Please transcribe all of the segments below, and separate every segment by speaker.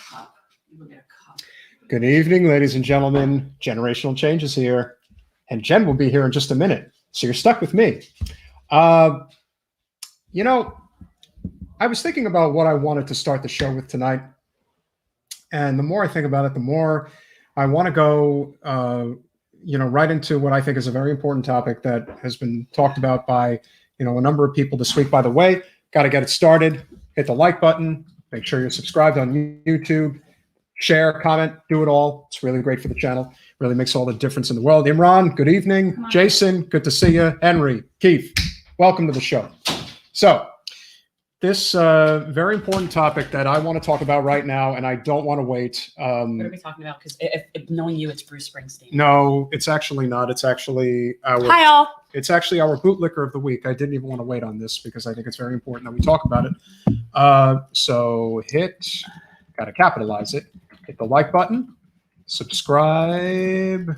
Speaker 1: cup. You will get a cup.
Speaker 2: Good evening, ladies and gentlemen. Generational Change is here, and Jen will be here in just a minute, so you're stuck with me. You know, I was thinking about what I wanted to start the show with tonight, and the more I think about it, the more I want to go, right into what I think is a very important topic that has been talked about by, a number of people this week. By the way, got to get it started. Hit the like button. Make sure you're subscribed on YouTube. Share, comment, do it all. It's really great for the channel. Really makes all the difference in the world. Imran, good evening. Jason, good to see you. Henry, Keith, welcome to the show. So this very important topic that I want to talk about right now, and I don't want to wait.
Speaker 1: What are we talking about? Because if knowing you, it's Bruce Springsteen.
Speaker 2: No, it's actually not. It's actually our
Speaker 1: Hi, all.
Speaker 2: It's actually our bootlicker of the week. I didn't even want to wait on this because I think it's very important that we talk about it. So got to capitalize it. Hit the like button, subscribe.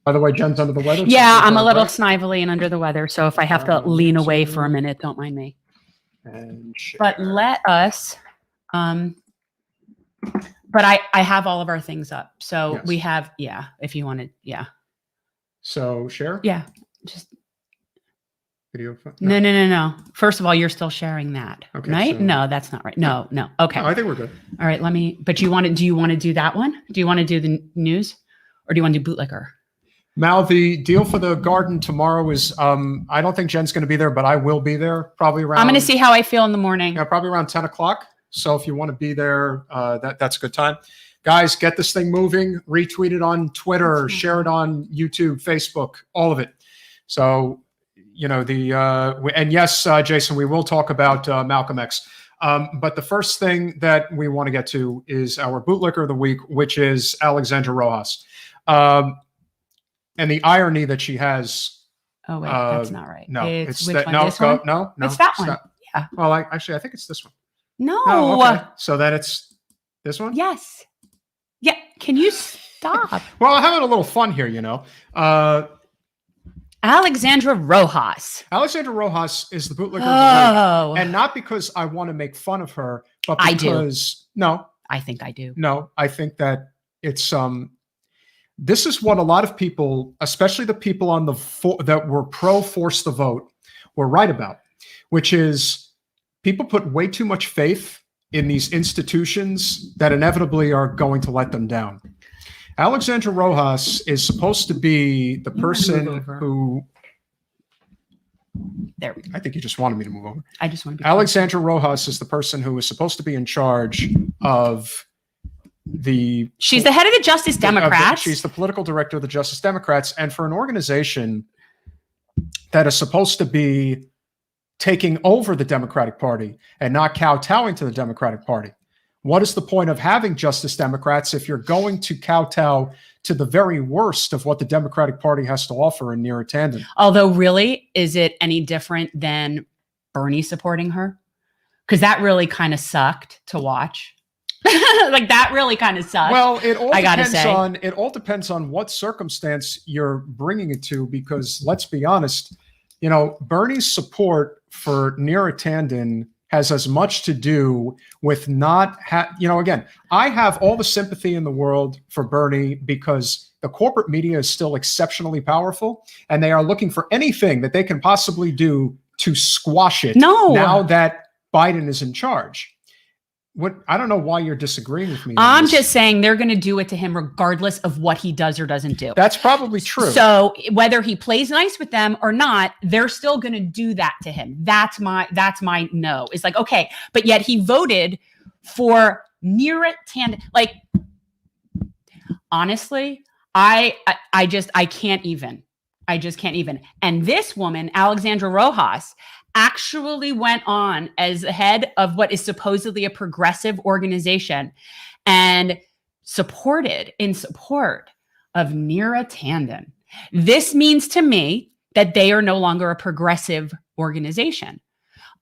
Speaker 2: By the way, Jen's under the weather.
Speaker 1: Yeah, I'm a little snively and under the weather, so if I have to lean away for a minute, don't mind me.
Speaker 2: And share.
Speaker 1: But let us, but I have all of our things up. So
Speaker 2: Yes.
Speaker 1: we have, if you wanted,
Speaker 2: So share?
Speaker 1: Yeah, just.
Speaker 2: Video?
Speaker 1: No. First of all, you're still sharing that,
Speaker 2: Okay,
Speaker 1: right?
Speaker 2: so-
Speaker 1: No, that's not right. No. Okay.
Speaker 2: No, I think we're good.
Speaker 1: All right. But do you want to do that one? Do you want to do the news or do you want to do Bootlicker?
Speaker 2: Mal, the deal for the garden tomorrow is, I don't think Jen's going to be there, but I will be there probably around.
Speaker 1: I'm going to see how I feel in the morning.
Speaker 2: Yeah, probably around 10 o'clock. So if you want to be there, that's a good time. Guys, get this thing moving. Retweet it on Twitter, share it on YouTube, Facebook, all of it. So, and yes, Jason, we will talk about Malcolm X. But the first thing that we want to get to is our bootlicker of the week, which is Alexandra Rojas. And the irony that she has.
Speaker 1: Oh, wait, that's not right.
Speaker 2: No,
Speaker 1: it's
Speaker 2: that.
Speaker 1: One?
Speaker 2: No,
Speaker 1: This one?
Speaker 2: no.
Speaker 1: It's that one. Yeah.
Speaker 2: Well, I think it's this one.
Speaker 1: No.
Speaker 2: Oh, okay. So then it's this one?
Speaker 1: Yes. Yeah. Can you stop?
Speaker 2: Well, I'm having a little fun here,
Speaker 1: Alexandra Rojas.
Speaker 2: Alexandra Rojas is the bootlicker of the week. And not because I want to make fun of her, but because
Speaker 1: I think I do.
Speaker 2: No, I think that it's this is what a lot of people, especially the people on that were pro force the vote, were right about, which is people put way too much faith in these institutions that inevitably are going to let them down. Alexandra Rojas is supposed to be the person who.
Speaker 1: There we go.
Speaker 2: I think you just wanted me to move over.
Speaker 1: I just want to be.
Speaker 2: Alexandra Rojas is the person who is supposed to be in charge of She's
Speaker 1: the head of the Justice Democrats.
Speaker 2: She's the political director of the Justice Democrats. And for an organization that is supposed to be taking over the Democratic Party and not kowtowing to the Democratic Party, what is the point of having Justice Democrats if you're going to kowtow to the very worst of what the Democratic Party has to offer in Neera Tanden?
Speaker 1: Although, really, is it any different than Bernie supporting her? Because that really kind of sucked to watch. Like that really kind of sucks.
Speaker 2: Well, it all depends on what circumstance you're bringing it to, because let's be honest, Bernie's support for Neera Tanden has as much to do with not again, I have all the sympathy in the world for Bernie because the corporate media is still exceptionally powerful and they are looking for anything that they can possibly do to squash it. Now that Biden is in charge. I don't know why you're disagreeing with me.
Speaker 1: I'm just saying they're going to do it to him regardless of what he does or doesn't do.
Speaker 2: That's probably true.
Speaker 1: So whether he plays nice with them or not, they're still going to do that to him. That's my no. It's like, okay, but yet he voted for Neera Tanden. Like, honestly, I can't even. I just can't even. And this woman, Alexandra Rojas, actually went on as head of what is supposedly a progressive organization and in support of Neera Tanden. This means to me that they are no longer a progressive organization.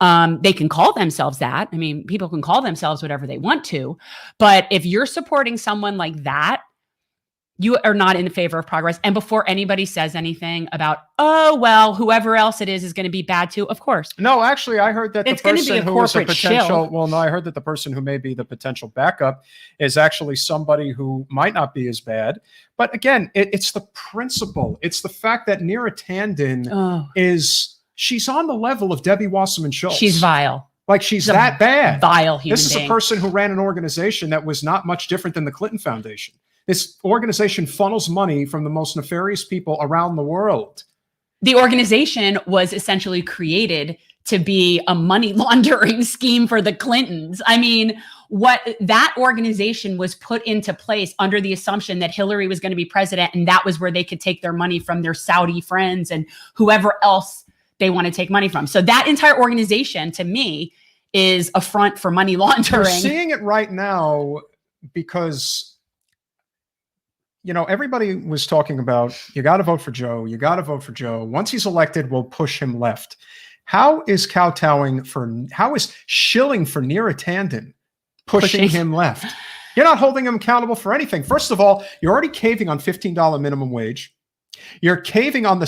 Speaker 1: They can call themselves that. I mean, people can call themselves whatever they want to, but if you're supporting someone like that, You are not in favor of progress. And before anybody says anything about, oh, well, whoever else it is going to be bad too, of course.
Speaker 2: No, actually, I heard that
Speaker 1: it's
Speaker 2: the person who is a
Speaker 1: potential
Speaker 2: shill. Well, no, I heard that the person who may be the potential backup is actually somebody who might not be as bad. But again, it's the principle. It's the fact that Neera Tanden she's on the level of Debbie Wasserman Schultz.
Speaker 1: She's vile.
Speaker 2: Like she's that bad.
Speaker 1: Vile human
Speaker 2: This is
Speaker 1: being.
Speaker 2: a person who ran an organization that was not much different than the Clinton Foundation. This organization funnels money from the most nefarious people around the world.
Speaker 1: The organization was essentially created to be a money laundering scheme for the Clintons. I mean, what that organization was put into place under the assumption that Hillary was going to be president, and that was where they could take their money from their Saudi friends and whoever else they want to take money from. So that entire organization, to me, is a front for money laundering.
Speaker 2: We're seeing it right now because, you know, everybody was talking about, you got to vote for Joe. You got to vote for Joe. Once he's elected, we'll push him left. How is shilling for Neera Tanden pushing him left? You're not holding him accountable for anything. First of all, you're already caving on $15 minimum wage. You're caving on the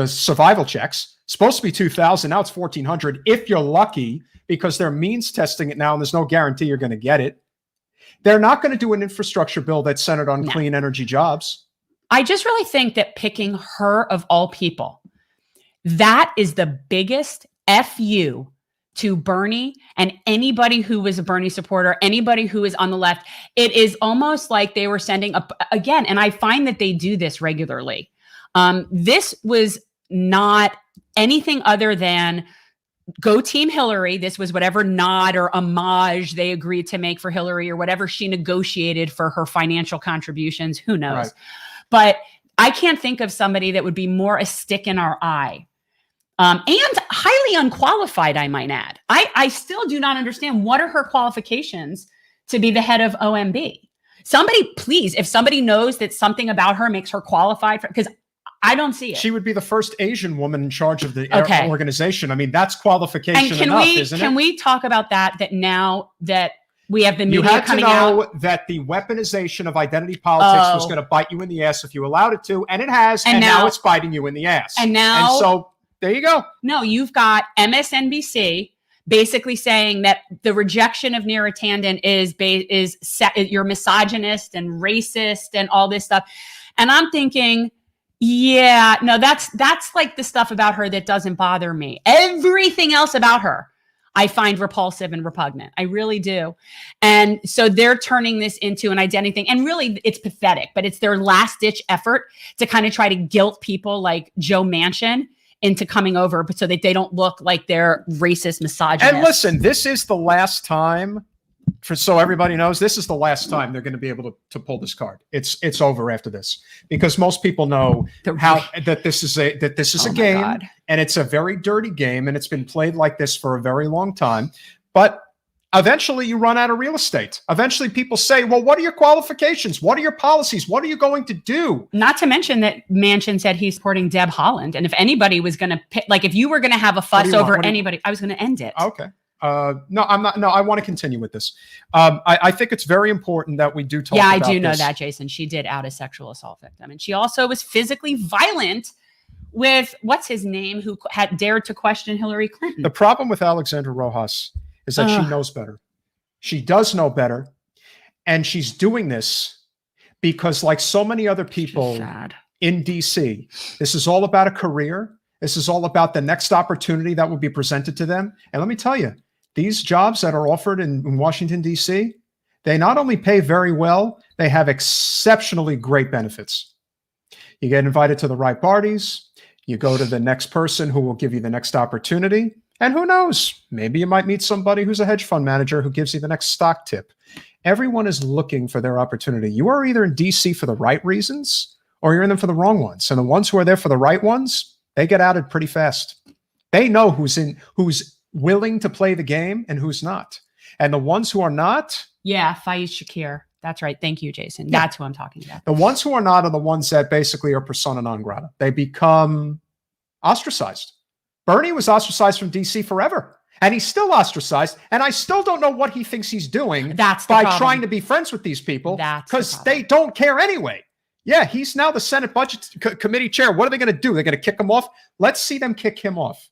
Speaker 2: survival checks. Supposed to be $2,000. Now it's $1,400 if you're lucky, because they're means testing it now and there's no guarantee you're going to get it. They're not going to do an infrastructure bill that's centered on clean energy jobs.
Speaker 1: I just really think that picking her of all people, that is the biggest FU to Bernie and anybody who was a Bernie supporter, anybody who is on the left. It is almost like they were sending up again. And I find that they do this regularly. This was not anything other than go Team Hillary. This was whatever nod or homage they agreed to make for Hillary or whatever she negotiated for her financial contributions. Who knows? Right. But I can't think of somebody that would be more a stick in our eye. And highly unqualified, I might add. I still do not understand what are her qualifications to be the head of OMB. Somebody, please, if somebody knows that something about her makes her qualified, because I don't see it.
Speaker 2: She would be the first Asian woman in charge of the organization. I mean, that's qualification enough, isn't it?
Speaker 1: Can we talk about that now that we have the media coming
Speaker 2: out? You
Speaker 1: out?
Speaker 2: had to know that the weaponization of identity politics was going to bite you in the ass if you allowed it to, and it has, and now it's biting you in the ass.
Speaker 1: And so
Speaker 2: there you go.
Speaker 1: No, you've got MSNBC basically saying that the rejection of Neera Tanden is you're misogynist and racist and all this stuff. And I'm thinking, yeah, no, that's like the stuff about her that doesn't bother me. Everything else about her, I find repulsive and repugnant. I really do. And so they're turning this into an identity thing. And really, it's pathetic, but it's their last ditch effort to kind of try to guilt people like Joe Manchin into coming over, but so that they don't look like they're racist, misogynist.
Speaker 2: And listen, this is the last time, so everybody knows, this is the last time they're going to be able to pull this card. It's over after this, because most people know that this is a game, God. And it's a very dirty game, and it's been played like this for a very long time. But eventually you run out of real estate. Eventually people say, well, what are your qualifications? What are your policies? What are you going to do?
Speaker 1: Not to mention that Manchin said he's supporting Deb Haaland. And if anybody was going to pick, like if you were going to have a fuss over anybody, I was going to end it.
Speaker 2: Okay. No, I'm not. No, I want to continue with this. I think it's very important that we do talk about this. Yeah, I do know
Speaker 1: that, Jason. She did out a sexual assault victim. And she also was physically violent with, what's his name, who had dared to question Hillary Clinton.
Speaker 2: The problem with Alexandra Rojas is that she knows better. She does know better. And she's doing this because, like so many other people in DC, this is all about a career. This is all about the next opportunity that will be presented to them. And let me tell you, these jobs that are offered in Washington, D.C., they not only pay very well, they have exceptionally great benefits. You get invited to the right parties. You go to the next person who will give you the next opportunity. And who knows, maybe you might meet somebody who's a hedge fund manager who gives you the next stock tip. Everyone is looking for their opportunity. You are either in DC for the right reasons or you're in them for the wrong ones. And the ones who are there for the right ones, they get outed pretty fast. They know who's willing to play the game and who's not. And the ones who are not.
Speaker 1: Yeah, Faiz Shakir. That's right. Thank you, Jason. Yeah. That's who I'm talking about.
Speaker 2: The ones who are not are the ones that basically are persona non grata. They become ostracized. Bernie was ostracized from DC forever. and he's still ostracized. And I still don't know what he thinks he's doing by trying to be friends with these people, because they don't care anyway. Yeah, he's now the Senate Budget Committee chair. What are they going to do? They're going to kick him off? Let's see them kick him off.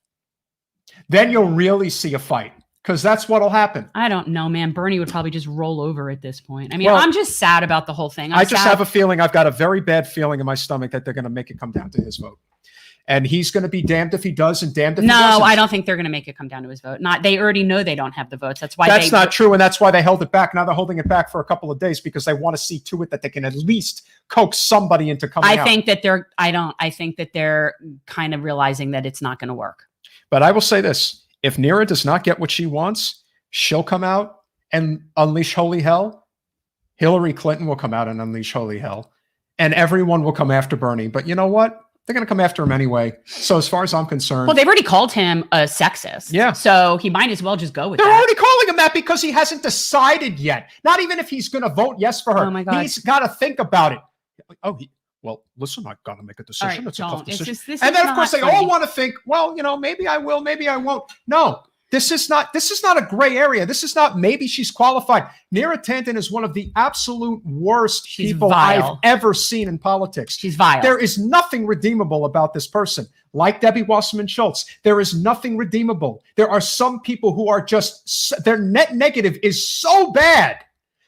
Speaker 2: Then you'll really see a fight, because that's what'll happen.
Speaker 1: I don't know, man. Bernie would probably just roll over at this point. I mean, I'm just sad about the whole thing.
Speaker 2: I just have a feeling, I've got a very bad feeling in my stomach that they're going to make it come down to his vote. And he's going to be damned if he does and damned if he doesn't.
Speaker 1: No, I don't think they're going to make it come down to his vote. They already know they don't have the votes. That's why
Speaker 2: that's not true. And that's why they held it back. Now they're holding it back for a couple of days because they want to see to it that they can at least coax somebody into coming out.
Speaker 1: I think that they're kind of realizing that it's not going to work.
Speaker 2: But I will say this. If Neera does not get what she wants, she'll come out and unleash holy hell. Hillary Clinton will come out and unleash holy hell. And everyone will come after Bernie. But you know what? They're going to come after him anyway. So as far as I'm concerned.
Speaker 1: Well, they've already called him a sexist.
Speaker 2: Yeah.
Speaker 1: So he might as well just go with that.
Speaker 2: They're already calling him that because he hasn't decided yet. Not even if he's going to vote yes for her.
Speaker 1: Oh my God.
Speaker 2: He's got to think about it. Oh, well, listen, I've got to make a decision.
Speaker 1: Right,
Speaker 2: it's a tough decision.
Speaker 1: And
Speaker 2: then, of course, they all want to think, well, maybe I will, maybe I won't. No, this is not a gray area. This is not maybe she's qualified. Neera Tanden is one of the absolute worst people I've ever seen in politics.
Speaker 1: She's vile.
Speaker 2: There is nothing redeemable about this person. Like Debbie Wasserman Schultz, there is nothing redeemable. There are some people who are just, their net negative is so bad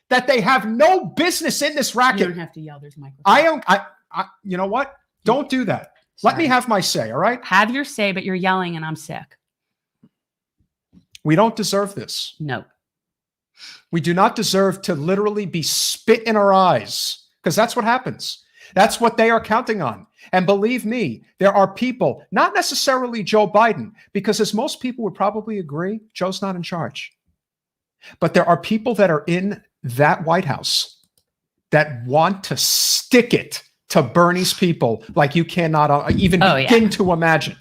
Speaker 2: that they have no business in this racket.
Speaker 1: You don't have to yell. There's a microphone.
Speaker 2: You know what? Don't do that. Sorry. Let me have my say, all right?
Speaker 1: Have your say, but you're yelling and I'm sick.
Speaker 2: We don't deserve this.
Speaker 1: No.
Speaker 2: We do not deserve to literally be spit in our eyes, because that's what happens. That's what they are counting on. And believe me, there are people, not necessarily Joe Biden, because as most people would probably agree, Joe's not in charge. But there are people that are in that White House that want to stick it to Bernie's people like you cannot even begin to imagine.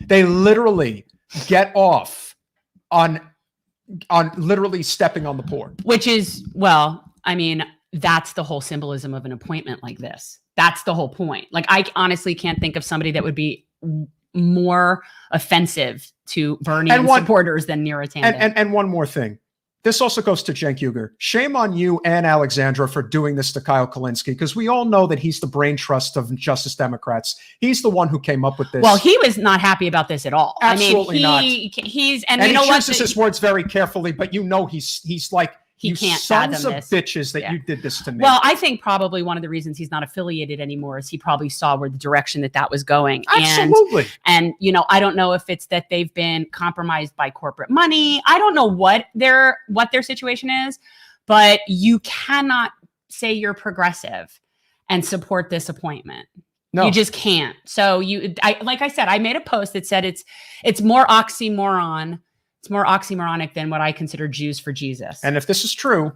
Speaker 2: They literally get off on literally stepping on the poor.
Speaker 1: Which is, well, I mean, that's the whole symbolism of an appointment like this. That's the whole point. Like, I honestly can't think of somebody that would be more offensive to Bernie and supporters than Neera Tanden.
Speaker 2: And one more thing. This also goes to Cenk Uygur. Shame on you and Alexandra for doing this to Kyle Kulinski, because we all know that he's the brain trust of Justice Democrats. He's the one who came up with this.
Speaker 1: Well, he was not happy about this at all.
Speaker 2: Absolutely not.
Speaker 1: He's
Speaker 2: and you know he chooses his words very carefully, but you know he's like,
Speaker 1: he can't fathom this.
Speaker 2: Sons of bitches that you did this to me.
Speaker 1: Well, I think probably one of the reasons he's not affiliated anymore is he probably saw where the direction that was going.
Speaker 2: Absolutely.
Speaker 1: And I don't know if it's that they've been compromised by corporate money. I don't know what their situation is, but you cannot say you're progressive and support this appointment. No. You just can't. So like I said, I made a post that said it's more oxymoron. It's more oxymoronic than what I consider Jews for Jesus.
Speaker 2: And if this is true,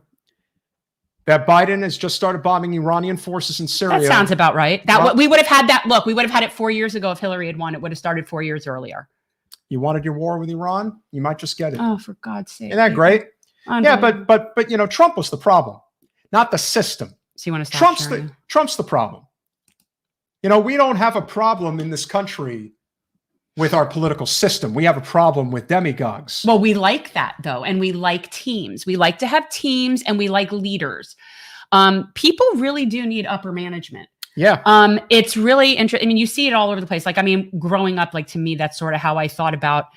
Speaker 2: that Biden has just started bombing Iranian forces in Syria.
Speaker 1: That sounds about right. We would have had that. Look, we would have had it 4 years ago if Hillary had won. It would have started 4 years earlier.
Speaker 2: You wanted your war with Iran? You might just get it.
Speaker 1: Oh, for God's sake.
Speaker 2: Isn't that great? Yeah, but Trump was the problem, not the system.
Speaker 1: So you want to stop
Speaker 2: Trump's the problem. We don't have a problem in this country with our political system. We have a problem with demagogues.
Speaker 1: Well, we like that though. And we like teams. We like to have teams and we like leaders. People really do need upper management.
Speaker 2: Yeah.
Speaker 1: It's really interesting. I mean, you see it all over the place. Like, I mean, growing up, like to me, that's sort of how I thought about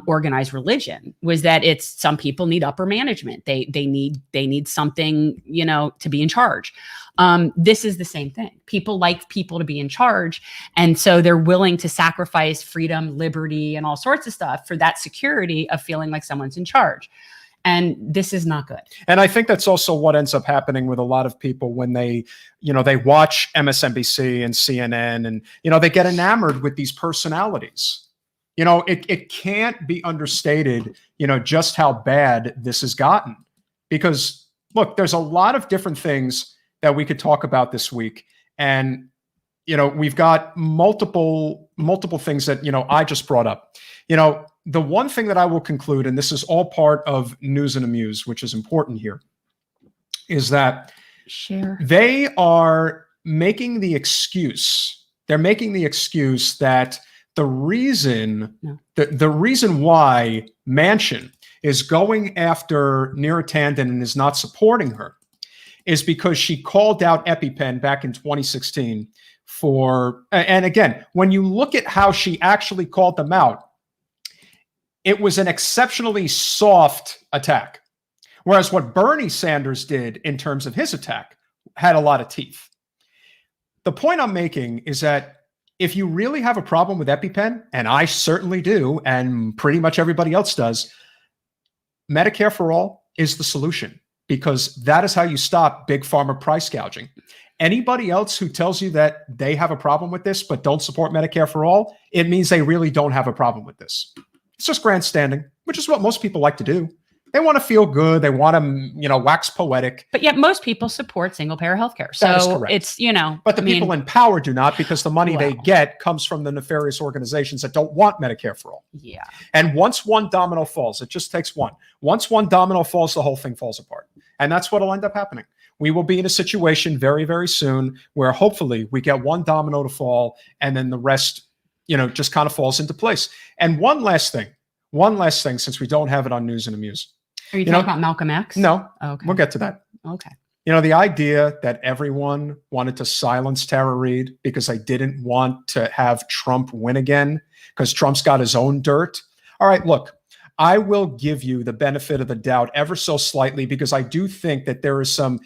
Speaker 1: organized religion, was that it's some people need upper management. They need something, to be in charge. This is the same thing. People like people to be in charge. And so they're willing to sacrifice freedom, liberty, and all sorts of stuff for that security of feeling like someone's in charge. And this is not good. And
Speaker 2: I think that's also what ends up happening with a lot of people when they watch MSNBC and CNN and, they get enamored with these personalities. It can't be understated, just how bad this has gotten. Because, look, there's a lot of different things that we could talk about this week. And, we've got multiple things that, I just brought up. The one thing that I will conclude, and this is all part of News and Amuse, which is important here, is that they are making the excuse. They're making the excuse that The reason the reason why Manchin is going after Neera Tanden and is not supporting her is because she called out EpiPen back in 2016 for, and again, when you look at how she actually called them out, it was an exceptionally soft attack. Whereas what Bernie Sanders did in terms of his attack had a lot of teeth. The point I'm making is that if you really have a problem with EpiPen, and I certainly do, and pretty much everybody else does, Medicare for all is the solution, because that is how you stop big pharma price gouging. Anybody else who tells you that they have a problem with this but don't support Medicare for all, it means they really don't have a problem with this. It's just grandstanding, which is what most people like to do. They want to feel good. They want to, wax poetic.
Speaker 1: But yet most people support single payer healthcare. So it's,
Speaker 2: But the people in power do not, because the money they get comes from the nefarious organizations that don't want Medicare for all.
Speaker 1: Yeah.
Speaker 2: And once one domino falls, it just takes one. Once one domino falls, the whole thing falls apart. And that's what will end up happening. We will be in a situation very, very soon where hopefully we get one domino to fall and then the rest, just kind of falls into place. And one last thing, since we don't have it on News and Amuse.
Speaker 1: Are you talking about Malcolm X?
Speaker 2: No.
Speaker 1: Okay.
Speaker 2: We'll get to that.
Speaker 1: Okay.
Speaker 2: The idea that everyone wanted to silence Tara Reade because they didn't want to have Trump win again because Trump's got his own dirt. All right, look, I will give you the benefit of the doubt ever so slightly, because I do think that there is some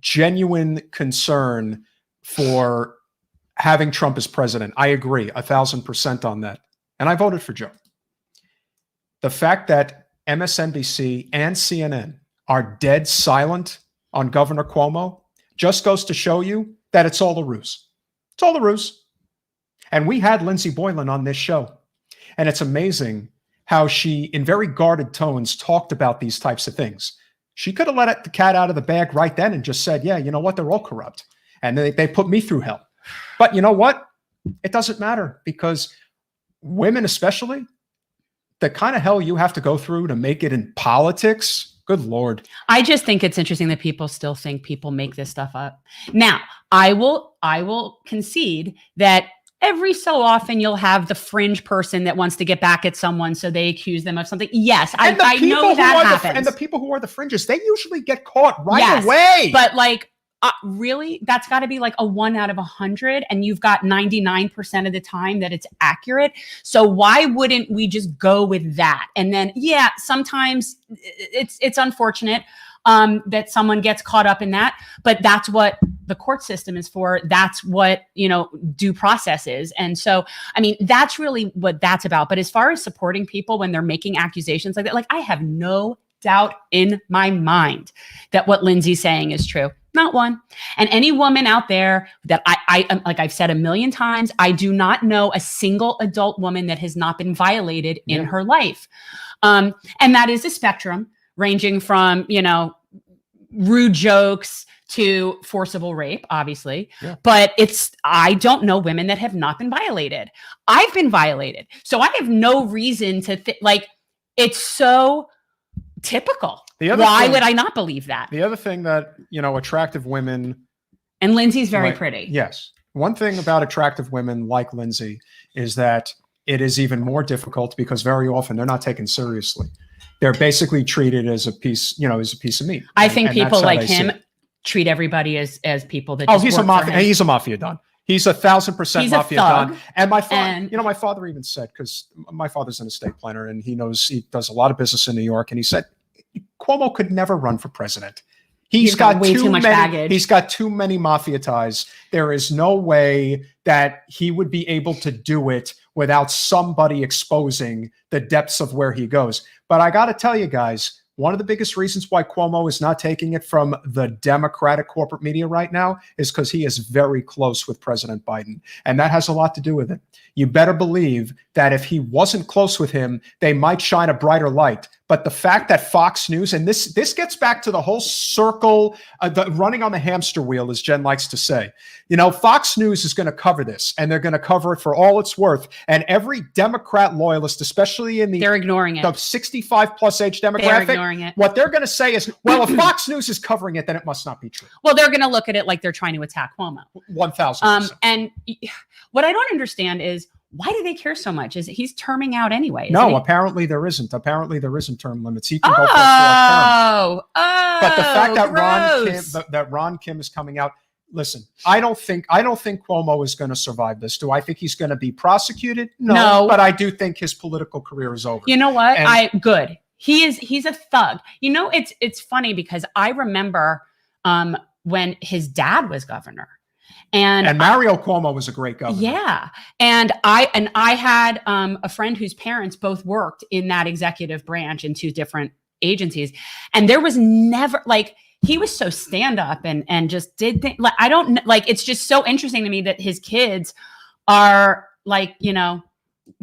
Speaker 2: genuine concern for having Trump as president. I agree 1,000% on that. And I voted for Joe. The fact that MSNBC and CNN are dead silent on Governor Cuomo just goes to show you that it's all a ruse. It's all a ruse. And we had Lindsey Boylan on this show. And it's amazing how she, in very guarded tones, talked about these types of things. She could have let the cat out of the bag right then and just said, yeah, you know what? They're all corrupt. And they put me through hell. But you know what? It doesn't matter, because women especially, the kind of hell you have to go through to make it in politics, good Lord.
Speaker 1: I just think it's interesting that people still think people make this stuff up. Now, I will concede that every so often you'll have the fringe person that wants to get back at someone, so they accuse them of something. Yes, I know that happens.
Speaker 2: And the people who are the fringes, they usually get caught right away.
Speaker 1: But really, that's got to be like a 1 out of 100, and you've got 99% of the time that it's accurate. So why wouldn't we just go with that? And then, sometimes it's unfortunate that someone gets caught up in that, but that's what the court system is for. That's what, due process is. And so, that's really what that's about. But as far as supporting people when they're making accusations like that, I have no doubt in my mind that what Lindsay's saying is true. Not one. And any woman out there that I like I've said a million times, I do not know a single adult woman that has not been violated in her life. And that is a spectrum ranging from, rude jokes to forcible rape, obviously. Yeah. But I don't know women that have not been violated. I've been violated. So I have no reason to it's so typical. Why would I not believe that?
Speaker 2: The other thing that, attractive women.
Speaker 1: And Lindsay's very pretty.
Speaker 2: Yes. One thing about attractive women like Lindsay is that it is even more difficult because very often they're not taken seriously. They're basically treated as a piece, as a piece of meat.
Speaker 1: I think people like him treat everybody as people that.
Speaker 2: He's a mafia. He's a mafia don. He's 1,000% mafia don. And my father, my father even said, because my father's an estate planner and he does a lot of business in New York, and he said Cuomo could never run for president. He's got way too much baggage. He's got too many mafia ties. There is no way that he would be able to do it without somebody exposing the depths of where he goes. But I got to tell you guys, one of the biggest reasons why Cuomo is not taking it from the Democratic corporate media right now is because he is very close with President Biden. And that has a lot to do with it. You better believe that if he wasn't close with him, they might shine a brighter light. But the fact that Fox News, and this gets back to the whole circle, the running on the hamster wheel, as Jen likes to say. Fox News is going to cover this, and they're going to cover it for all it's worth. And every Democrat loyalist, especially in
Speaker 1: they're ignoring it.
Speaker 2: The 65+ age demographic,
Speaker 1: they're ignoring it.
Speaker 2: What they're going to say is, well, if Fox News is covering it, then it must not be true.
Speaker 1: Well, they're going to look at it like they're trying to attack Cuomo.
Speaker 2: 1,000%.
Speaker 1: And what I don't understand is, Why do they care so much? Is it he's terming out anyway?
Speaker 2: No, apparently there isn't. Apparently there isn't term limits. He can go for 4 terms.
Speaker 1: Oh,
Speaker 2: But the fact that
Speaker 1: gross.
Speaker 2: Ron Kim is coming out, listen, I don't think Cuomo is going to survive this. Do I think he's going to be prosecuted? No, but I do think his political career is over.
Speaker 1: You know what?
Speaker 2: And
Speaker 1: good. He's a thug. You know, it's funny because I remember when his dad was governor. And
Speaker 2: Mario Cuomo was a great governor.
Speaker 1: Yeah. And I had a friend whose parents both worked in that executive branch in 2 different agencies. And there was never like, he was so stand up and just did things like, I don't like, it's just so interesting to me that his kids are like, you know,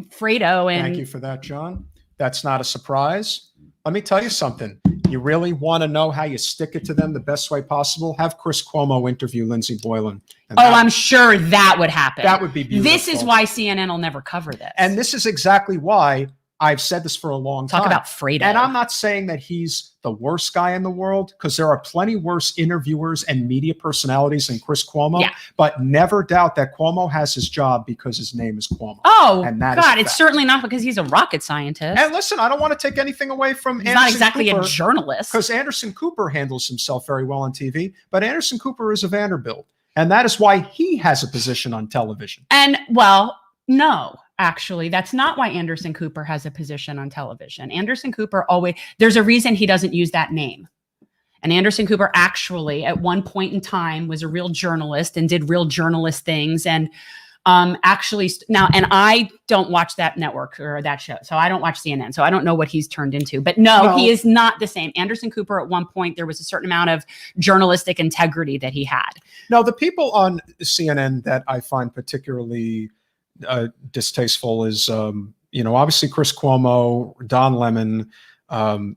Speaker 1: Fredo. And
Speaker 2: thank you for that, John. That's not a surprise. Let me tell you something. You really want to know how you stick it to them the best way possible? Have Chris Cuomo interview Lindsey Boylan.
Speaker 1: I'm sure that would happen.
Speaker 2: That would be beautiful.
Speaker 1: This is why CNN will never cover this.
Speaker 2: And this is exactly why I've said this for a long time.
Speaker 1: Talk about Fredo.
Speaker 2: And I'm not saying that he's the worst guy in the world, because there are plenty worse interviewers and media personalities than Chris Cuomo. Yeah. But never doubt that Cuomo has his job because his name is Cuomo.
Speaker 1: Oh, and that God, it's certainly not because he's a rocket scientist.
Speaker 2: And listen, I don't want to take anything away from
Speaker 1: He's not exactly a journalist.
Speaker 2: Because Anderson Cooper handles himself very well on TV. But Anderson Cooper is a Vanderbilt. And that is why he has a position on television.
Speaker 1: And, well, no. Actually, that's not why Anderson Cooper has a position on television. Anderson Cooper there's a reason he doesn't use that name. And Anderson Cooper actually, at one point in time, was a real journalist and did real journalist things. And and I don't watch that network or that show. So I don't watch CNN. So I don't know what he's turned into. But no, he is not the same. Anderson Cooper, at one point, there was a certain amount of journalistic integrity that he had.
Speaker 2: No, the people on CNN that I find particularly distasteful is obviously Chris Cuomo, Don Lemon.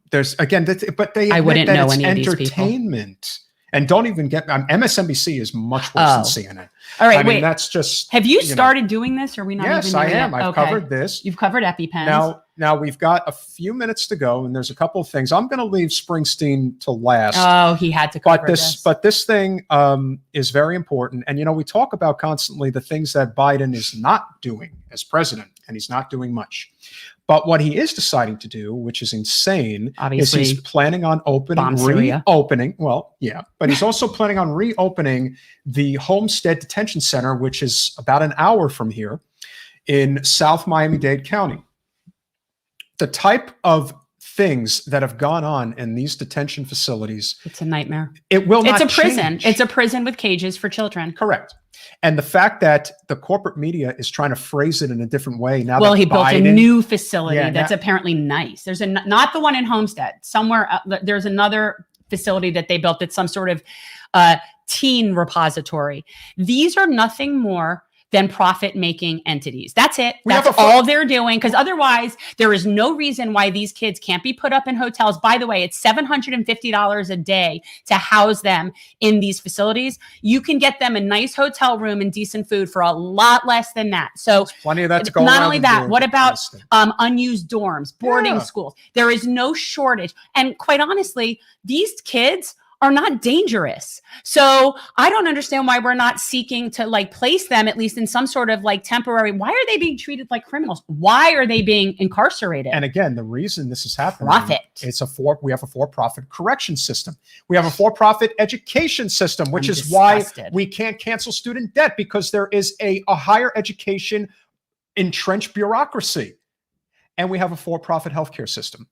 Speaker 2: There's again, but I wouldn't know any of these people. Entertainment, and don't even get MSNBC is much worse than CNN.
Speaker 1: All right, wait.
Speaker 2: That's just.
Speaker 1: Have you started doing this? Or are we not?
Speaker 2: Yes,
Speaker 1: even
Speaker 2: I am. I've covered this.
Speaker 1: You've covered EpiPens.
Speaker 2: Now we've got a few minutes to go, and there's a couple of things. I'm going to leave Springsteen to last.
Speaker 1: Oh, he had to cover this.
Speaker 2: But this thing is very important. And, we talk about constantly the things that Biden is not doing as president, and he's not doing much. But what he is deciding to do, which is insane,
Speaker 1: obviously,
Speaker 2: is he's planning on reopening. Well, yeah, but he's also planning on reopening the Homestead Detention Center, which is about an hour from here in South Miami-Dade County. The type of things that have gone on in these detention facilities.
Speaker 1: It's a nightmare.
Speaker 2: It will not
Speaker 1: It's a prison.
Speaker 2: change.
Speaker 1: It's a prison with cages for children.
Speaker 2: Correct. And the fact that the corporate media is trying to phrase it in a different way now.
Speaker 1: Well, he built a new facility that's apparently nice. There's not the one in Homestead. Somewhere there's another facility that they built that's some sort of teen repository. These are nothing more than profit-making entities. That's it. That's all they're doing. Because otherwise, there is no reason why these kids can't be put up in hotels. By the way, it's $750 a day to house them in these facilities. You can get them a nice hotel room and decent food for a lot less than that. So
Speaker 2: there's plenty of that to go
Speaker 1: not only that, what about unused dorms, boarding schools? There is no shortage. And quite honestly, these kids are not dangerous. So I don't understand why we're not seeking to place them at least in some sort of temporary. Why are they being treated like criminals? Why are they being incarcerated?
Speaker 2: And again, the reason this is happening,
Speaker 1: profit.
Speaker 2: We have a for-profit correction system. We have a for-profit education system, which is
Speaker 1: disgusted.
Speaker 2: Why we can't cancel student debt, because there is a higher education entrenched bureaucracy. And we have a for-profit healthcare system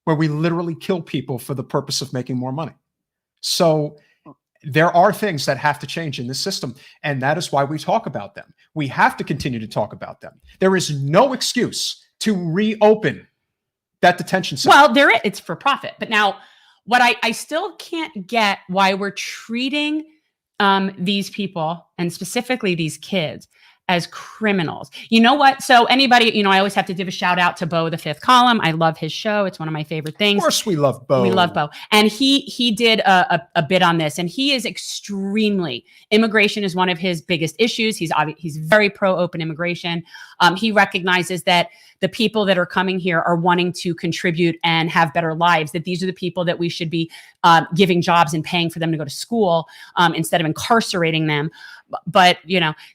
Speaker 2: where we literally kill people for the purpose of making more money. So there are things that have to change in this system, and that is why we talk about them. We have to continue to talk about them. There is no excuse to reopen that detention center.
Speaker 1: Well, it's for profit. But now, what I still can't get why we're treating these people, and specifically these kids, as criminals. You know what? So anybody, I always have to give a shout out to Bo, the Fifth Column. I love his show. It's one of my favorite things.
Speaker 2: Of course we love Bo.
Speaker 1: We love Bo. And he did a bit on this, and he is immigration is one of his biggest issues. He's very pro-open immigration. He recognizes that the people that are coming here are wanting to contribute and have better lives, that these are the people that we should be giving jobs and paying for them to go to school instead of incarcerating them. but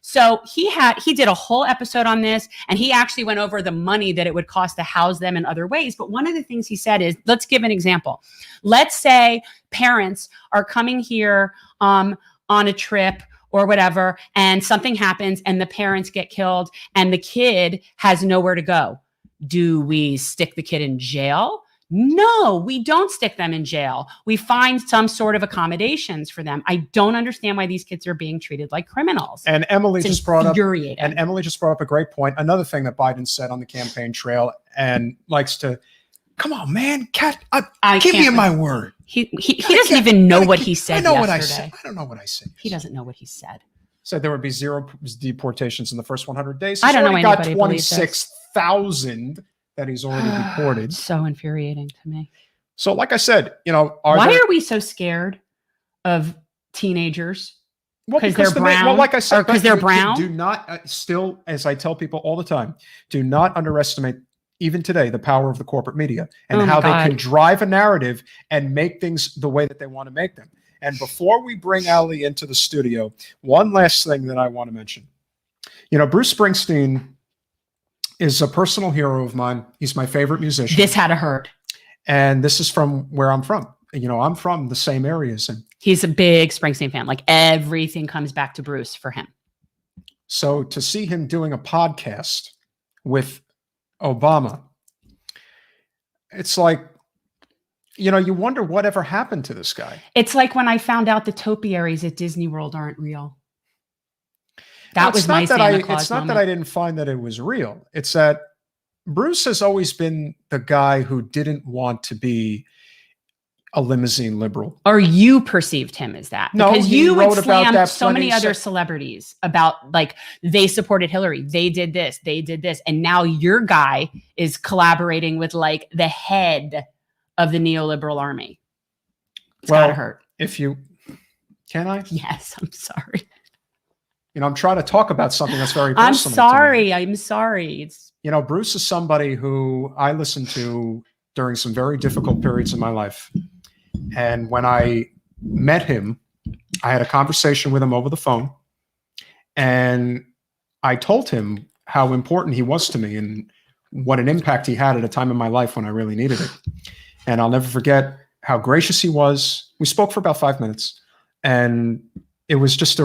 Speaker 1: so he did a whole episode on this, and he actually went over the money that it would cost to house them in other ways. But one of the things he said is, let's give an example. Let's say parents are coming here on a trip or whatever, and something happens and the parents get killed and the kid has nowhere to go. Do we stick the kid in jail? No, we don't stick them in jail. We find some sort of accommodations for them. I don't understand why these kids are being treated like criminals.
Speaker 2: And Emily just brought up a great point. Another thing that Biden said on the campaign trail, and likes to, come on, man, give me my word.
Speaker 1: He doesn't even know what he said.
Speaker 2: I know
Speaker 1: yesterday.
Speaker 2: what I said. I don't know what I said.
Speaker 1: He doesn't know what he said.
Speaker 2: Said there would be 0 deportations in the first 100 days.
Speaker 1: I don't know anybody
Speaker 2: got 26,000 that he's already deported.
Speaker 1: So infuriating to me.
Speaker 2: So, like I said,
Speaker 1: why are we so scared of teenagers? Because they're brown.
Speaker 2: Well, like I said,
Speaker 1: because they're brown.
Speaker 2: Do not still, as I tell people all the time, do not underestimate, even today, the power of the corporate media and how they can drive a narrative and make things the way that they want to make them. And before we bring Ally into the studio, one last thing that I want to mention. Bruce Springsteen is a personal hero of mine. He's my favorite musician.
Speaker 1: This had to hurt.
Speaker 2: And this is from where I'm from. I'm from the same areas. And
Speaker 1: he's a big Springsteen fan. Like, everything comes back to Bruce for him.
Speaker 2: So to see him doing a podcast with Obama, it's like, you wonder whatever happened to this guy.
Speaker 1: It's like when I found out the topiaries at Disney World aren't real. That was my Santa Claus
Speaker 2: It's not
Speaker 1: moment.
Speaker 2: that I didn't find that it was real. It's that Bruce has always been the guy who didn't want to be a limousine liberal.
Speaker 1: Or you perceived him as that.
Speaker 2: No,
Speaker 1: because you would slam so many
Speaker 2: plenty.
Speaker 1: other celebrities about, like, they supported Hillary. They did this. They did this. And now your guy is collaborating with, like, the head of the neoliberal army. It's gotta hurt.
Speaker 2: Can I?
Speaker 1: Yes, I'm sorry.
Speaker 2: I'm trying to talk about something that's very personal.
Speaker 1: I'm sorry. It's
Speaker 2: Bruce is somebody who I listened to during some very difficult periods in my life. And when I met him, I had a conversation with him over the phone. And I told him how important he was to me and what an impact he had at a time in my life when I really needed it. And I'll never forget how gracious he was. We spoke for about 5 minutes. And it was just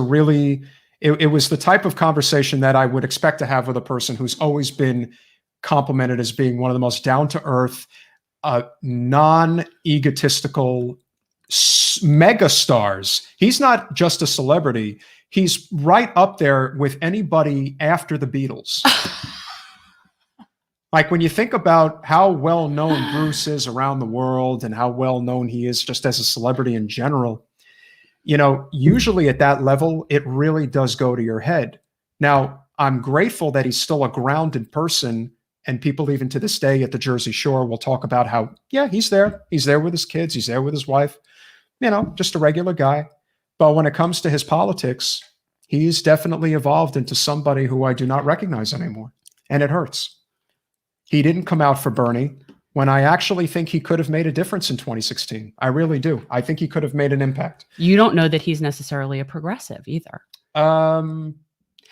Speaker 2: it was the type of conversation that I would expect to have with a person who's always been complimented as being one of the most down-to-earth, non-egotistical megastars. He's not just a celebrity. He's right up there with anybody after the Beatles. Like, when you think about how well-known Bruce is around the world and how well-known he is just as a celebrity in general, usually at that level, it really does go to your head. Now, I'm grateful that he's still a grounded person, and people even to this day at the Jersey Shore will talk about how, yeah, he's there. He's there with his kids. He's there with his wife, just a regular guy. But when it comes to his politics, he's definitely evolved into somebody who I do not recognize anymore. And it hurts. He didn't come out for Bernie when I actually think he could have made a difference in 2016. I really do. I think he could have made an impact.
Speaker 1: You don't know that he's necessarily a progressive either.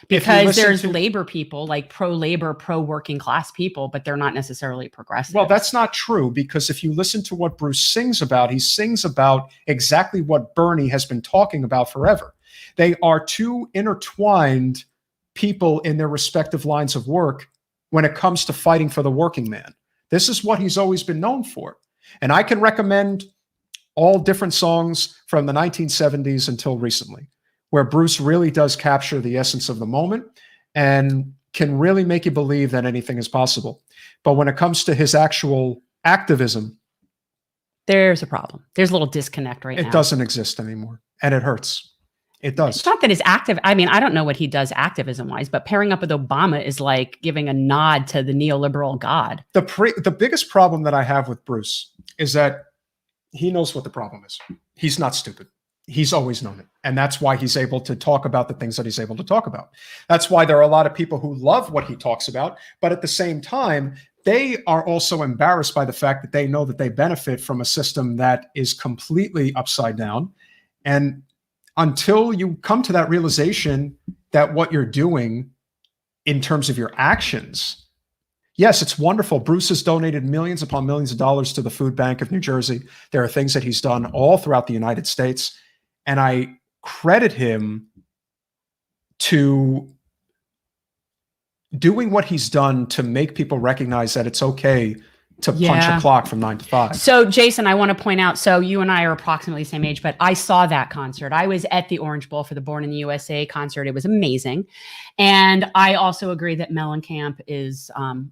Speaker 1: Because there's labor people, like pro-labor, pro-working class people, but they're not necessarily progressive.
Speaker 2: Well, that's not true, because if you listen to what Bruce sings about, he sings about exactly what Bernie has been talking about forever. They are two intertwined people in their respective lines of work when it comes to fighting for the working man. This is what he's always been known for. And I can recommend all different songs from the 1970s until recently, where Bruce really does capture the essence of the moment and can really make you believe that anything is possible. But when it comes to his actual activism,
Speaker 1: there's a problem. There's a little disconnect right now.
Speaker 2: It doesn't exist anymore, and it hurts. It does.
Speaker 1: It's not that his I don't know what he does activism-wise, but pairing up with Obama is like giving a nod to the neoliberal god.
Speaker 2: The biggest problem that I have with Bruce is that he knows what the problem is. He's not stupid. He's always known it. And that's why he's able to talk about the things that he's able to talk about. That's why there are a lot of people who love what he talks about, but at the same time, they are also embarrassed by the fact that they know that they benefit from a system that is completely upside down. And until you come to that realization that what you're doing in terms of your actions, yes, it's wonderful. Bruce has donated millions upon millions of dollars to the Food Bank of New Jersey. There are things that he's done all throughout the United States. And I credit him to doing what he's done to make people recognize that it's okay to punch a clock from 9 to 5.
Speaker 1: So Jason, I want to point out, so you and I are approximately the same age, but I saw that concert. I was at the Orange Bowl for the Born in the USA concert. It was amazing. And I also agree that Mellencamp is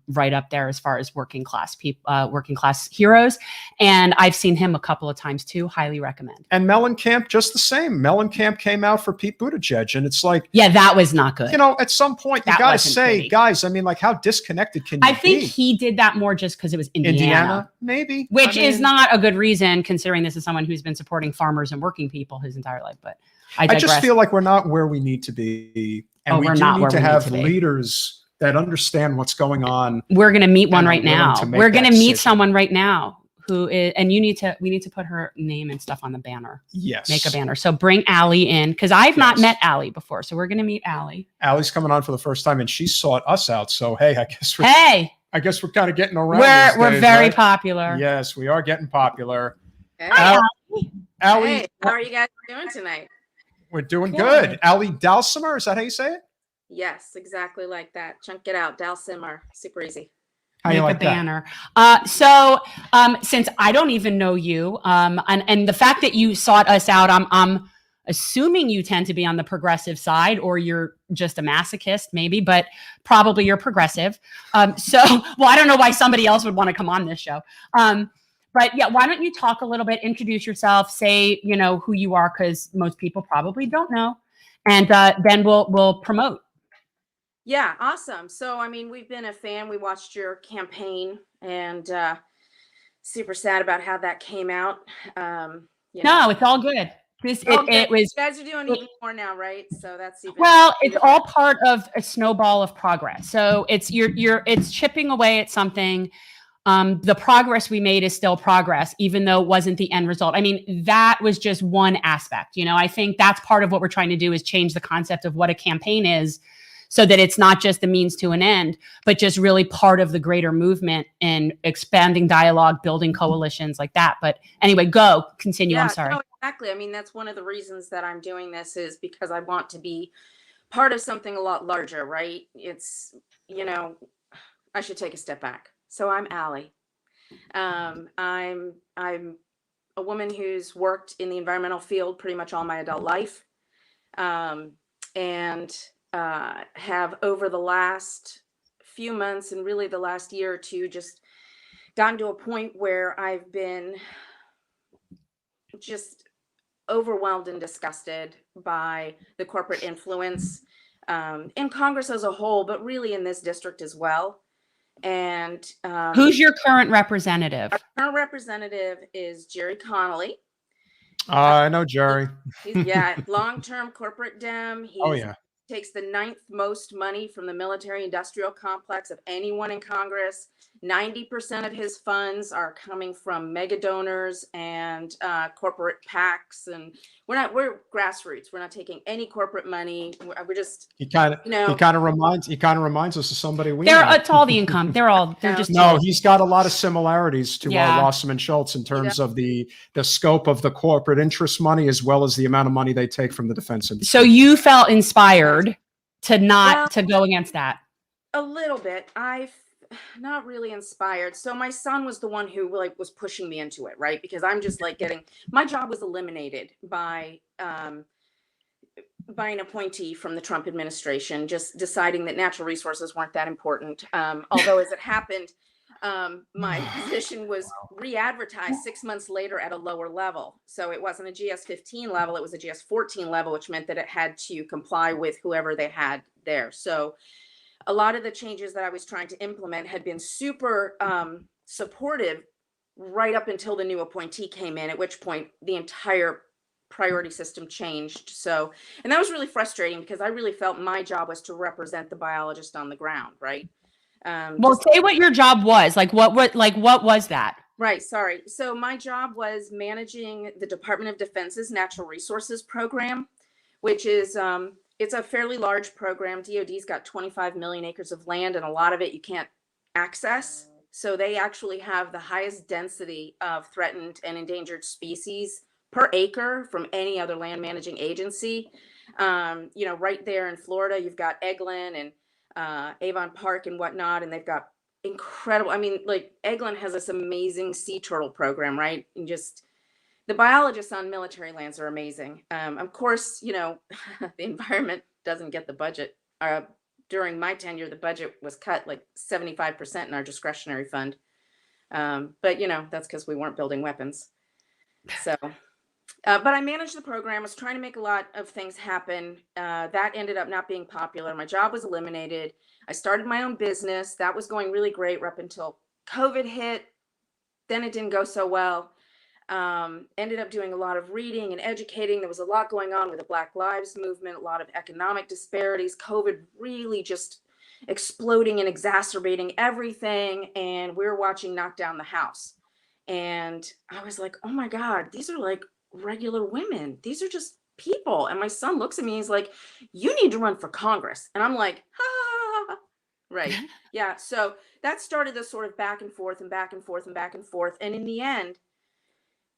Speaker 1: right up there as far as working class people, working class heroes. And I've seen him a couple of times too. Highly recommend.
Speaker 2: And Mellencamp, just the same. Mellencamp came out for Pete Buttigieg. And it's like,
Speaker 1: yeah, that was not good.
Speaker 2: You know, at some point you got to say, pretty. Guys, I mean, like, how disconnected can you be?
Speaker 1: I think he did that more just because it was Indiana,
Speaker 2: maybe,
Speaker 1: which is not a good reason considering this is someone who's been supporting farmers and working people his entire life. But I
Speaker 2: just feel like we're not where we need to be, and we do need to have leaders that understand what's going on.
Speaker 1: We're going to meet one right now. We're going to meet someone right now who is, and we need to put her name and stuff on the banner.
Speaker 2: Yes,
Speaker 1: make a banner. So bring Ally in because I've not met Ally before. So we're going to meet Ally.
Speaker 2: Ally's coming on for the first time, and she sought us out. So hey, I guess we're kind of getting around.
Speaker 1: We're very popular.
Speaker 2: Yes, we are getting popular.
Speaker 3: Hey.
Speaker 2: Ally,
Speaker 3: hey, how are you guys doing tonight?
Speaker 2: We're doing good. Ally Dalsemer, is that how you say it?
Speaker 3: Yes, exactly like that. Chunk it out. Dalsimer. Super easy.
Speaker 2: How you like
Speaker 1: a banner. So since I don't even know you, and the fact that you sought us out, I'm assuming you tend to be on the progressive side, or you're just a masochist, maybe, but probably you're progressive. Well, I don't know why somebody else would want to come on this show. But yeah, why don't you talk a little bit, introduce yourself, say, you know, who you are, because most people probably don't know. And then we'll promote.
Speaker 3: Yeah, awesome. So, I mean, we've been a fan. We watched your campaign and super sad about how that came out.
Speaker 1: No, it's all good. It was.
Speaker 3: You guys are doing even more now, right? So that's even.
Speaker 1: Well, it's all part of a snowball of progress. So it's it's chipping away at something. The progress we made is still progress, even though it wasn't the end result. I mean, that was just one aspect. You know, I think that's part of what we're trying to do is change the concept of what a campaign is, so that it's not just the means to an end, but just really part of the greater movement and expanding dialogue, building coalitions like that. But anyway, continue.
Speaker 3: Yeah,
Speaker 1: I'm sorry.
Speaker 3: No, exactly. I mean, that's one of the reasons that I'm doing this is because I want to be part of something a lot larger, right? It's, you know, I should take a step back. So I'm Ally. I'm a woman who's worked in the environmental field pretty much all my adult life, and have over the last few months and really the last year or two just gotten to a point where I've been just overwhelmed and disgusted by the corporate influence in Congress as a whole, but really in this district as well. And
Speaker 1: who's your current representative?
Speaker 3: Our current representative is Jerry Connolly.
Speaker 2: I know Jerry.
Speaker 3: He's, long-term corporate Dem. Takes the 9th most money from the military industrial complex of anyone in Congress. 90% of his funds are coming from mega donors and corporate PACs, and we're grassroots. We're not taking any corporate money. We're just
Speaker 2: he kind of reminds us of somebody we know.
Speaker 1: It's all the income. They're just
Speaker 2: he's got a lot of similarities to Wasserman Schultz in terms of the scope of the corporate interest money as well as the amount of money they take from the defense industry.
Speaker 1: So you felt inspired to go against that?
Speaker 3: A little bit. I've not really inspired. So my son was the one who was pushing me into it, right? Because I'm just my job was eliminated by an appointee from the Trump administration, just deciding that natural resources weren't that important. Although as it happened, my position was re-advertised 6 months later at a lower level. So it wasn't a GS-15 level, it was a GS-14 level, which meant that it had to comply with whoever they had there. So a lot of the changes that I was trying to implement had been super supportive right up until the new appointee came in, at which point the entire priority system changed. So, and that was really frustrating because I really felt my job was to represent the biologist on the ground, right?
Speaker 1: Well, say what your job was. What was that?
Speaker 3: Right. Sorry. So my job was managing the Department of Defense's natural resources program. which is it's a fairly large program. DOD's got 25 million acres of land, and a lot of it you can't access. So they actually have the highest density of threatened and endangered species per acre from any other land managing agency. Right there in Florida, you've got Eglin and Avon Park and whatnot, and they've got incredible. I mean, like Eglin has this amazing sea turtle program, right? And just the biologists on military lands are amazing. Of course, the environment doesn't get the budget. During my tenure, the budget was cut like 75% in our discretionary fund. But that's because we weren't building weapons. So, but I managed the program. I was trying to make a lot of things happen. That ended up not being popular. My job was eliminated. I started my own business. That was going really great up until COVID hit. Then it didn't go so well. Ended up doing a lot of reading and educating. There was a lot going on with the Black Lives Movement, a lot of economic disparities, COVID really just exploding and exacerbating everything. And we were watching Knock Down the House. And I was like, oh my God, these are like regular women. These are just people. And my son looks at me, he's like, you need to run for Congress. And I'm like, ha, right. Yeah. So that started this sort of back and forth and back and forth and back and forth. And in the end,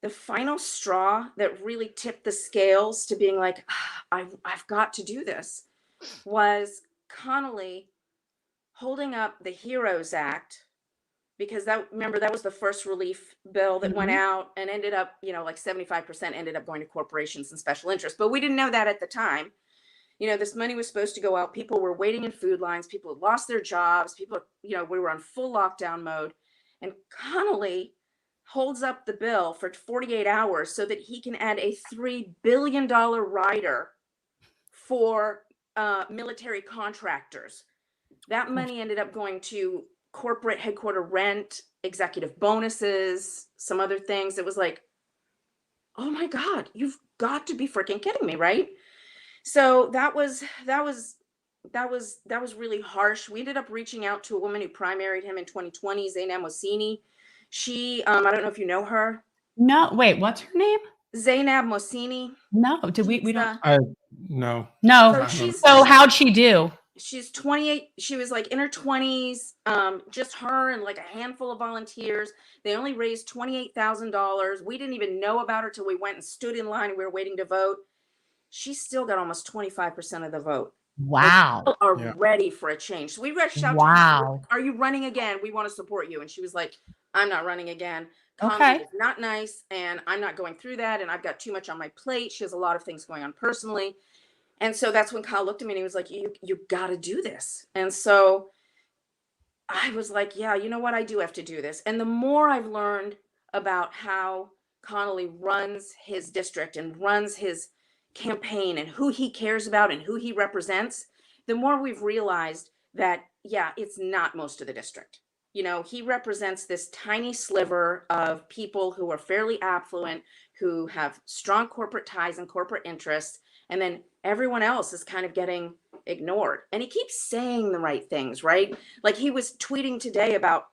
Speaker 3: the final straw that really tipped the scales to being like, I've got to do this, was Connolly holding up the HEROES Act, because that was the first relief bill that went out and ended up, like 75% ended up going to corporations and special interests. But we didn't know that at the time. This money was supposed to go out. People were waiting in food lines. People had lost their jobs. People, we were on full lockdown mode. And Connolly holds up the bill for 48 hours so that he can add a $3 billion rider for military contractors. That money ended up going to corporate headquarter rent, executive bonuses, some other things. It was like, oh my God, you've got to be freaking kidding me, right? So that was really harsh. We ended up reaching out to a woman who primaried him in 2020, Zainab Mohseni. She, I don't know if you know her.
Speaker 1: No, wait, what's her name?
Speaker 3: Zainab Mohseni.
Speaker 1: No, we don't.
Speaker 2: No.
Speaker 1: No. So how'd she do?
Speaker 3: She's 28. She was like in her 20s, just her and like a handful of volunteers. They only raised $28,000. We didn't even know about her till we went and stood in line and we were waiting to vote. She still got almost 25% of the vote.
Speaker 1: Wow.
Speaker 3: People are ready for a change. So we reached out to her. Are you running again? We want to support you. And she was like, I'm not running again. Congress is not nice, and I'm not going through that, and I've got too much on my plate. She has a lot of things going on personally. And so that's when Kyle looked at me and he was like, you got to do this. And so I was like, yeah, you know what? I do have to do this. And the more I've learned about how Connolly runs his district and runs his campaign and who he cares about and who he represents, the more we've realized that, yeah, it's not most of the district. He represents this tiny sliver of people who are fairly affluent, who have strong corporate ties and corporate interests. And then everyone else is kind of getting ignored. And he keeps saying the right things, right? Like he was tweeting today about,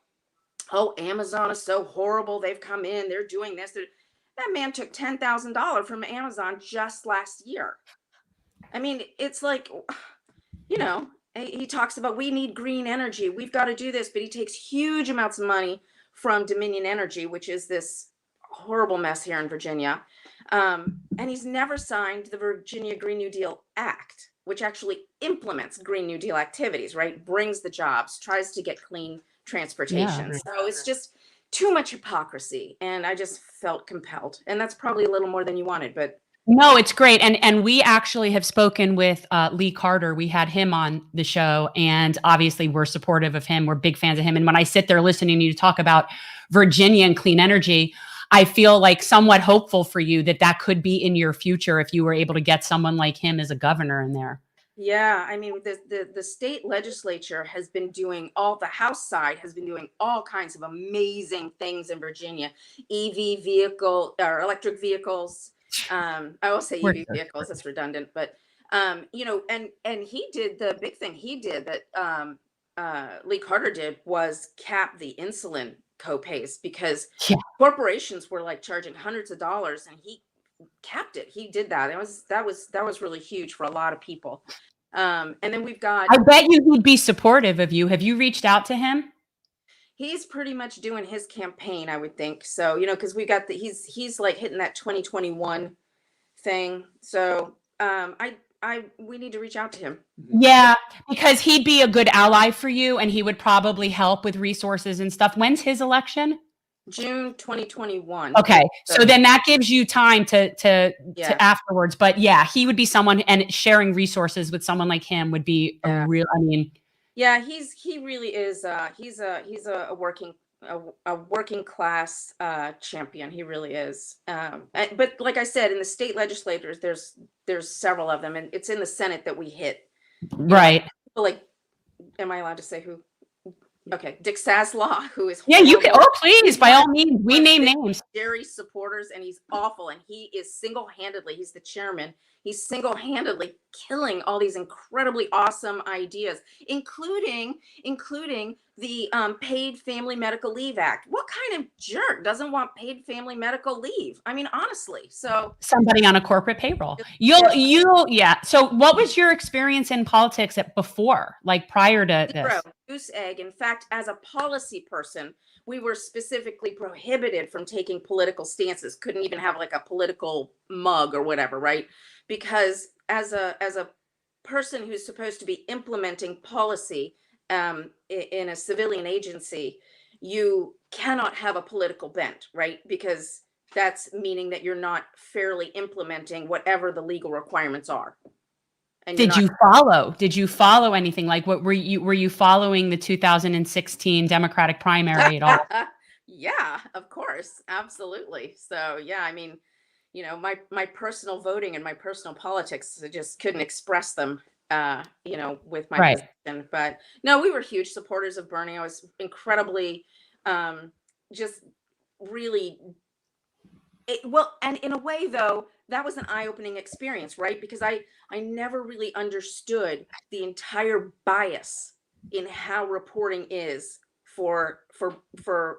Speaker 3: oh, Amazon is so horrible. They've come in, they're doing this. That man took $10,000 from Amazon just last year. I mean, it's like, he talks about we need green energy. We've got to do this. But he takes huge amounts of money from Dominion Energy, which is this horrible mess here in Virginia. And he's never signed the Virginia Green New Deal Act, which actually implements Green New Deal activities, right? Brings the jobs, tries to get clean transportation. Yeah. So it's just too much hypocrisy. And I just felt compelled. And that's probably a little more than you wanted, but
Speaker 1: no, it's great. And we actually have spoken with Lee Carter. We had him on the show, and obviously we're supportive of him. We're big fans of him. And when I sit there listening to you talk about Virginia and clean energy, I feel like somewhat hopeful for you that could be in your future if you were able to get someone like him as a governor in there.
Speaker 3: Yeah, I mean, the state legislature has been doing the House side has been doing all kinds of amazing things in Virginia. EV vehicle or electric vehicles. I will say EV vehicles, that's redundant, but and he did the big thing he did that Lee Carter did was cap the insulin copays, because corporations were like charging hundreds of dollars, and he kept it. He did that. That was really huge for a lot of people. And then we've got.
Speaker 1: I bet you he'd be supportive of you. Have you reached out to him?
Speaker 3: He's pretty much doing his campaign, I would think. So, because we got he's like hitting that 2021 thing. So, we need to reach out to him.
Speaker 1: Yeah, because he'd be a good ally for you, and he would probably help with resources and stuff. When's his election?
Speaker 3: June 2021.
Speaker 1: Okay, so then that gives you time to afterwards. But yeah, he would be someone, and sharing resources with someone like him would be a real. I mean,
Speaker 3: yeah, he really is. He's a working class champion. He really is. But like I said, in the state legislators, there's several of them, and it's in the Senate that we hit.
Speaker 1: Right.
Speaker 3: Like, am I allowed to say who? Okay, Dick Saslaw, who is
Speaker 1: you can. Oh, please, by all means, we name names.
Speaker 3: Jerry's supporters, and he's awful, and he is single-handedly. He's the chairman. He's single-handedly killing all these incredibly awesome ideas, including the Paid Family Medical Leave Act. What kind of jerk doesn't want paid family medical leave? I mean, honestly. So
Speaker 1: somebody on a corporate payroll. Yeah. So what was your experience in politics before, like prior to this?
Speaker 3: Goose egg. In fact, as a policy person, we were specifically prohibited from taking political stances. Couldn't even have like a political mug or whatever, right? Because as a person who's supposed to be implementing policy in a civilian agency, you cannot have a political bent, right? Because that's meaning that you're not fairly implementing whatever the legal requirements are. And
Speaker 1: Did you follow anything? Like, what were you following the 2016 Democratic primary at all?
Speaker 3: Yeah, of course. Absolutely. So yeah, I mean, my personal voting and my personal politics, I just couldn't express them, with my position. But no, we were huge supporters of Bernie. I was incredibly, just really, and in a way though, that was an eye-opening experience, right? Because I never really understood the entire bias in how reporting is for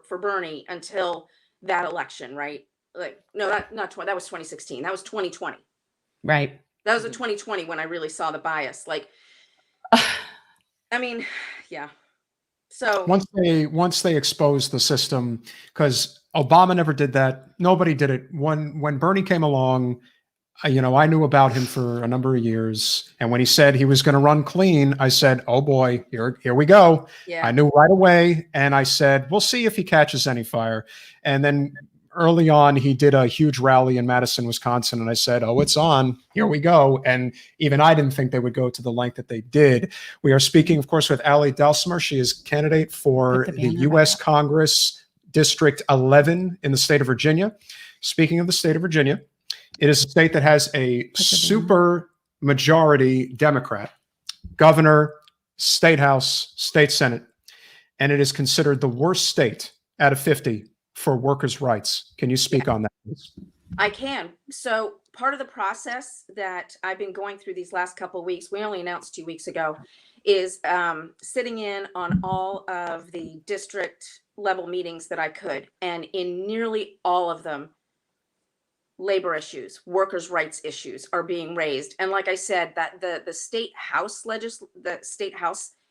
Speaker 3: Bernie until that election, right? Like, no, that was 2016. That was 2020.
Speaker 1: Right.
Speaker 3: That was 2020 when I really saw the bias. Like, I mean, yeah. So
Speaker 2: once they exposed the system, because Obama never did that. Nobody did it. When Bernie came along, I knew about him for a number of years. And when he said he was going to run clean, I said, oh boy, here we go.
Speaker 3: Yeah.
Speaker 2: I knew right away. And I said, we'll see if he catches any fire. And then early on, he did a huge rally in Madison, Wisconsin. And I said, oh, it's on. Here we go. And even I didn't think they would go to the length that they did. We are speaking, of course, with Ally Dalsemer. She is candidate for the U.S. Congress District 11 in the state of Virginia. Speaking of the state of Virginia, it is a state that has a super majority Democrat governor, state house, state senate, and it is considered the worst state out of 50 for workers' rights. Can you speak on that, please?
Speaker 3: I can. So part of the process that I've been going through these last couple of weeks, we only announced 2 weeks ago, is sitting in on all of the district level meetings that I could. And in nearly all of them, labor issues, workers' rights issues are being raised. And like I said, that the state house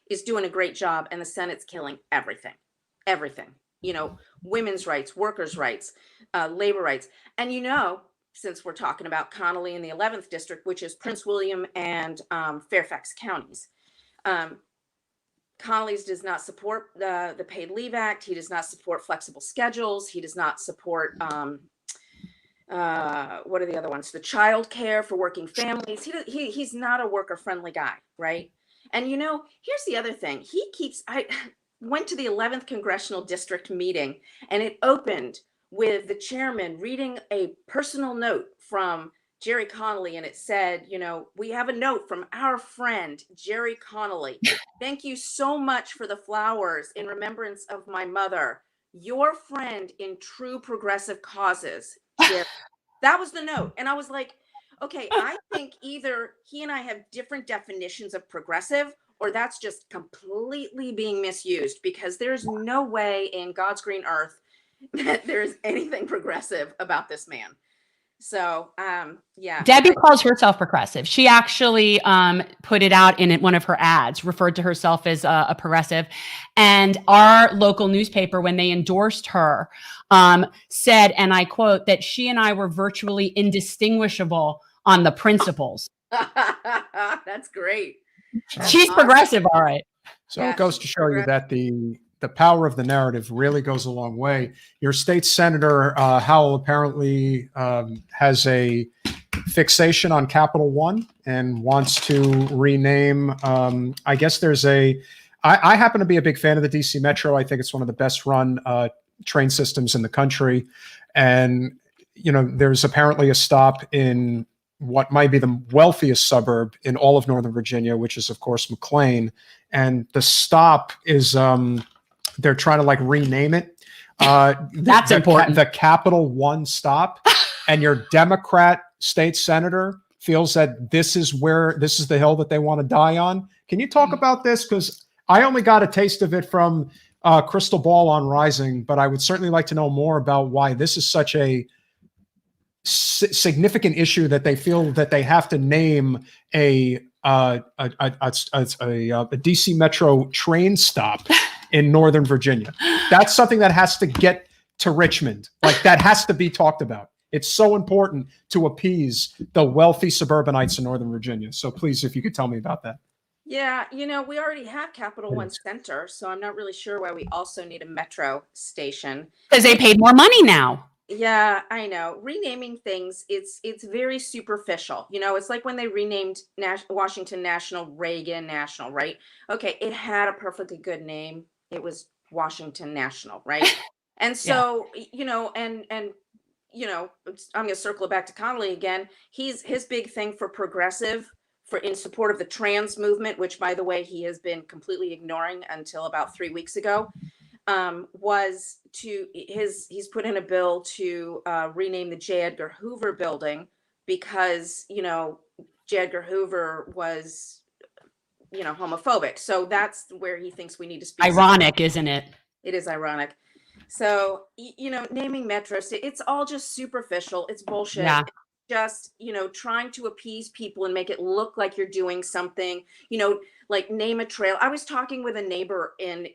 Speaker 3: is doing a great job, and the Senate's killing everything. Women's rights, workers' rights, labor rights. And since we're talking about Connolly in the 11th district, which is Prince William and Fairfax counties, Connolly's does not support the Paid Leave Act. He does not support flexible schedules. He does not support what are the other ones? The child care for working families. He's not a worker friendly guy, right? And here's the other thing. I went to the 11th congressional district meeting, and it opened with the chairman reading a personal note from Jerry Connolly, and it said, we have a note from our friend Jerry Connolly. Thank you so much for the flowers in remembrance of my mother, your friend in true progressive causes. Jerry. That was the note. And I was like, okay, I think either he and I have different definitions of progressive, or that's just completely being misused, because there's no way in God's green earth that there's anything progressive about this man. So, yeah.
Speaker 1: Debbie calls herself progressive. She actually put it out in one of her ads, referred to herself as a progressive. And our local newspaper, when they endorsed her, said, and I quote, that she and I were virtually indistinguishable on the principles.
Speaker 3: That's great. That's
Speaker 1: She's
Speaker 3: awesome.
Speaker 1: Progressive, all right.
Speaker 2: So
Speaker 3: Yeah,
Speaker 2: it goes to show you that the power of the narrative really goes a long way. Your state senator, Howell, apparently has a fixation on Capital One and wants to rename. I guess there's I happen to be a big fan of the DC Metro. I think it's one of the best run train systems in the country. And, you know, there's apparently a stop in what might be the wealthiest suburb in all of Northern Virginia, which is, of course, McLean. And the stop is, they're trying to like rename it.
Speaker 1: That's important.
Speaker 2: The Capital One stop, and your Democrat state senator feels that this is the hill that they want to die on. Can you talk about this? Because I only got a taste of it from Crystal Ball on Rising, but I would certainly like to know more about why this is such a significant issue that they feel that they have to name a DC Metro train stop in Northern Virginia. That's something that has to get to Richmond. Like, that has to be talked about. It's so important to appease the wealthy suburbanites in Northern Virginia. So please, if you could tell me about that.
Speaker 3: Yeah, you know, we already have Capital One Center, so I'm not really sure why we also need a metro station.
Speaker 1: Because they paid more money now.
Speaker 3: Yeah, I know. Renaming things, it's very superficial. You know, it's like when they renamed Washington National, Reagan National, right? Okay, it had a perfectly good name. It was Washington National, right? And so, you know, and you know, I'm going to circle it back to Connolly again. His big thing for progressive, in support of the trans movement, which, by the way, he has been completely ignoring until about 3 weeks ago, was he's put in a bill to rename the J. Edgar Hoover building because, you know, J. Edgar Hoover was, you know, homophobic. So that's where he thinks we need to speak.
Speaker 1: Ironic, isn't it?
Speaker 3: It is ironic. So, you know, naming metros, it's all just superficial. It's bullshit.
Speaker 1: Yeah.
Speaker 3: It's just, you know, trying to appease people and make it look like you're doing something, you know, like name a trail. I was talking with a neighbor in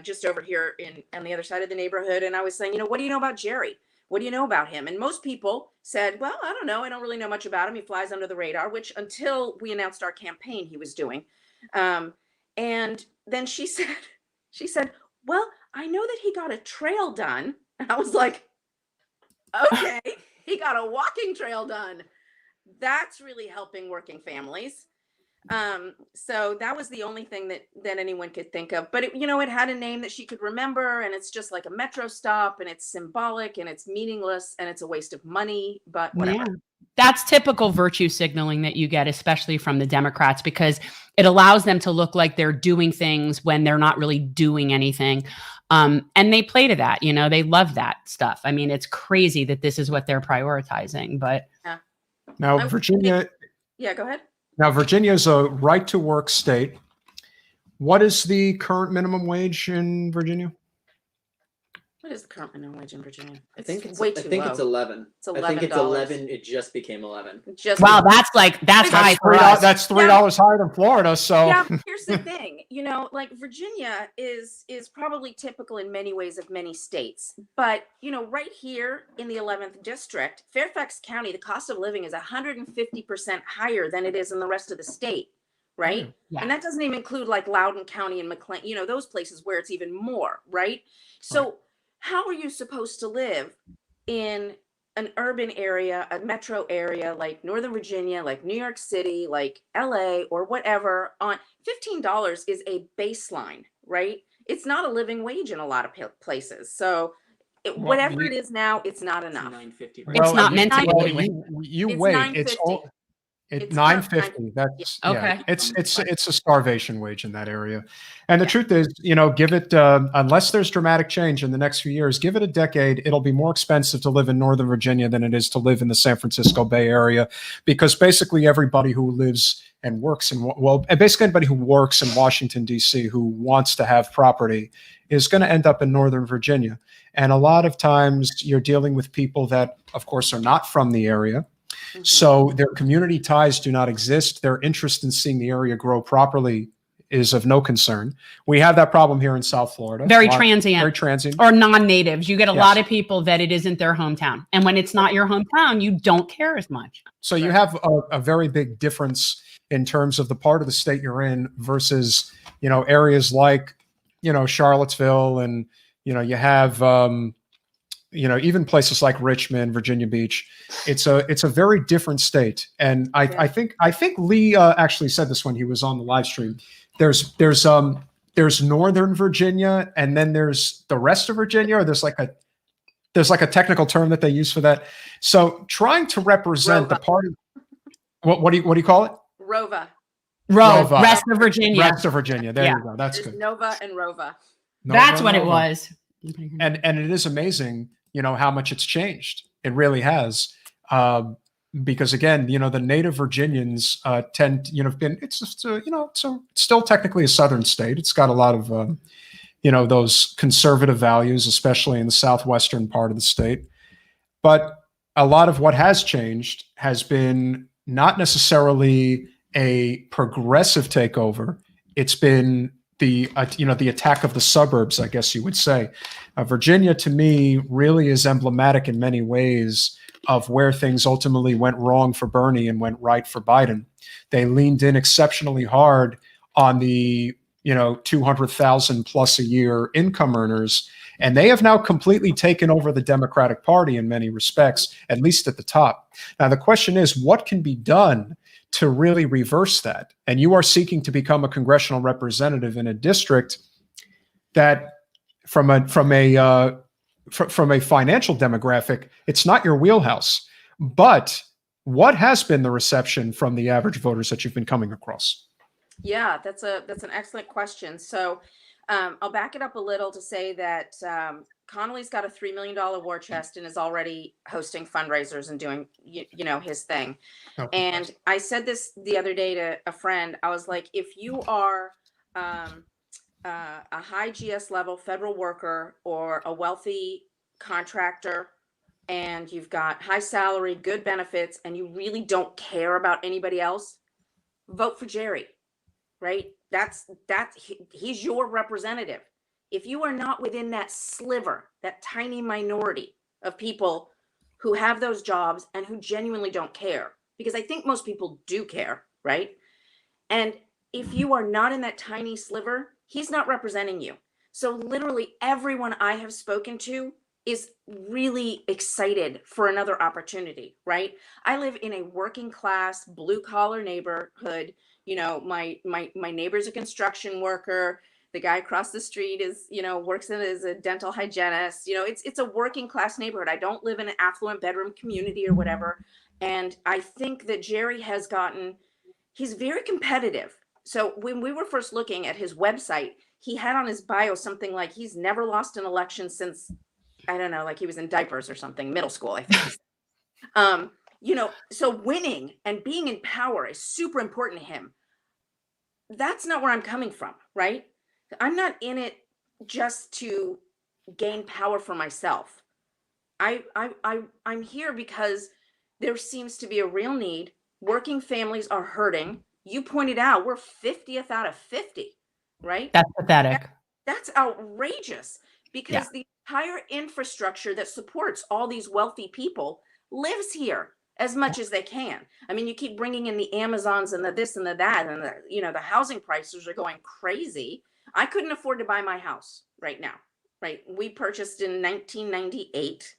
Speaker 3: just over here on the other side of the neighborhood. And I was saying, you know, what do you know about Jerry? What do you know about him? And most people said, well, I don't know. I don't really know much about him. He flies under the radar, which until we announced our campaign, he was doing. And then she said, well, I know that he got a trail done. And I was like, okay, he got a walking trail done. That's really helping working families. So that was the only thing that anyone could think of. But, you know, it had a name that she could remember, and it's just like a metro stop, and it's symbolic, and it's meaningless, and it's a waste of money, but whatever.
Speaker 1: Yeah. That's typical virtue signaling that you get, especially from the Democrats, because it allows them to look like they're doing things when they're not really doing anything. And they play to that, you know, they love that stuff. I mean, it's crazy that this is what they're prioritizing, but.
Speaker 3: Yeah.
Speaker 2: Now, Virginia.
Speaker 3: Yeah, go ahead.
Speaker 2: Now, Virginia is a right to work state. What is the current minimum wage in Virginia?
Speaker 3: What is the current minimum wage in Virginia?
Speaker 4: I think it's
Speaker 3: way too low.
Speaker 4: it's 11.
Speaker 3: It's $11.
Speaker 4: I think it's 11. It just became 11.
Speaker 1: Wow, that's high for us.
Speaker 2: That's $3 higher than Florida. So
Speaker 3: yeah, here's the thing. You know, like Virginia is probably typical in many ways of many states. But, you know, right here in the 11th district, Fairfax County, the cost of living is 150% higher than it is in the rest of the state. Right.
Speaker 1: Yeah.
Speaker 3: And that doesn't even include like Loudoun County and McLean, you know, those places where it's even more. Right. So how are you supposed to live in an urban area, a metro area like Northern Virginia, like New York City, like LA or whatever on $15 is a baseline, right? It's not a living wage in a lot of places. So whatever it is now, it's not enough.
Speaker 4: $9.50.
Speaker 1: It's not meant to be.
Speaker 2: You wait. It's all.
Speaker 3: It's
Speaker 2: $9.50. That's
Speaker 1: Okay.
Speaker 2: It's a starvation wage in that area. And the truth is, you know, give it unless there's dramatic change in the next few years, give it a decade, it'll be more expensive to live in Northern Virginia than it is to live in the San Francisco Bay Area, because basically everybody who lives and works in basically anybody who works in Washington D.C. who wants to have property is going to end up in Northern Virginia. And a lot of times you're dealing with people that, of course, are not from the area. So their community ties do not exist. Their interest in seeing the area grow properly is of no concern. We have that problem here in South Florida.
Speaker 1: Very transient.
Speaker 2: Very transient.
Speaker 1: Or non-natives. You get a
Speaker 2: Yes.
Speaker 1: lot of people that it isn't their hometown. And when it's not your hometown, you don't care as much.
Speaker 2: So you have a very big difference in terms of the part of the state you're in versus, you know, areas like, you know, Charlottesville, and, you know, you have, you know, even places like Richmond, Virginia Beach. It's a very different state. And I think Lee actually said this when he was on the live stream. There's Northern Virginia, and then there's the rest of Virginia, or there's like a technical term that they use for that. So trying to represent the part of what do you call it?
Speaker 3: Rova.
Speaker 2: Rova.
Speaker 1: Rest of Virginia.
Speaker 2: Rest of Virginia. There you go. That's
Speaker 3: There's
Speaker 2: good.
Speaker 3: Nova and Rova.
Speaker 1: That's what it
Speaker 2: Nova.
Speaker 1: was.
Speaker 2: And it is amazing, you know, how much it's changed. It really has. Because again, you know, the native Virginians tend, you know, it's still technically a southern state. It's got a lot of, you know, those conservative values, especially in the southwestern part of the state. But a lot of what has changed has been not necessarily a progressive takeover. It's been the attack of the suburbs, I guess you would say. Virginia, to me, really is emblematic in many ways of where things ultimately went wrong for Bernie and went right for Biden. They leaned in exceptionally hard on the, you know, 200,000 plus a year income earners, and they have now completely taken over the Democratic Party in many respects, at least at the top. Now, the question is, what can be done to really reverse that? And you are seeking to become a congressional representative in a district that, from a financial demographic, it's not your wheelhouse. But what has been the reception from the average voters that you've been coming across?
Speaker 3: Yeah, that's an excellent question. So I'll back it up a little to say that Connolly's got a $3 million war chest and is already hosting fundraisers and doing, you know, his thing.
Speaker 2: Oh,
Speaker 3: And I said this the other day to a friend. I was like, if you are a high GS level federal worker or a wealthy contractor, and you've got high salary, good benefits, and you really don't care about anybody else, vote for Jerry, right? He's your representative. If you are not within that sliver, that tiny minority of people who have those jobs and who genuinely don't care, because I think most people do care, right? And if you are not in that tiny sliver, he's not representing you. So literally everyone I have spoken to is really excited for another opportunity, right? I live in a working class, blue collar neighborhood. You know, my neighbor's a construction worker. The guy across the street is, you know, works as a dental hygienist. You know, it's a working class neighborhood. I don't live in an affluent bedroom community or whatever. And I think that Jerry he's very competitive. So when we were first looking at his website, he had on his bio something like he's never lost an election since, I don't know, like he was in diapers or something, middle school, I think. You know, so winning and being in power is super important to him. That's not where I'm coming from, right? I'm not in it just to gain power for myself. I'm here because there seems to be a real need. Working families are hurting. You pointed out we're 50th out of 50, right?
Speaker 1: That's pathetic.
Speaker 3: That's outrageous, because the entire infrastructure that supports all these wealthy people lives here as much as they can. I mean, you keep bringing in the Amazons and the this and the that, and the, you know, the housing prices are going crazy. I couldn't afford to buy my house right now, right? We purchased in 1998.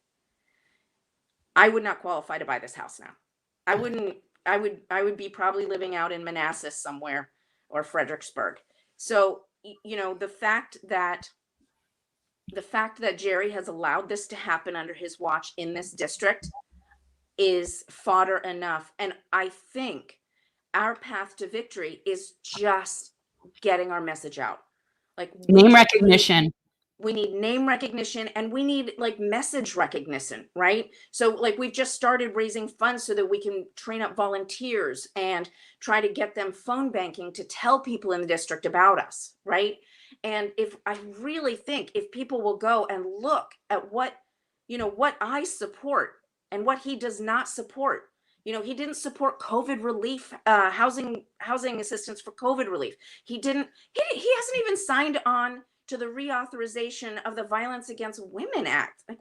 Speaker 3: I would not qualify to buy this house now. I would be probably living out in Manassas somewhere, or Fredericksburg. So, you know, the fact that Jerry has allowed this to happen under his watch in this district is fodder enough. And I think our path to victory is just getting our message out. Like
Speaker 1: Name recognition.
Speaker 3: We need name recognition, and we need like message recognition, right? So like we've just started raising funds so that we can train up volunteers and try to get them phone banking to tell people in the district about us, right? And if I really think if people will go and look at what I support and what he does not support. He didn't support COVID relief, housing assistance for COVID relief. He hasn't even signed on to the reauthorization of the Violence Against Women Act. Like,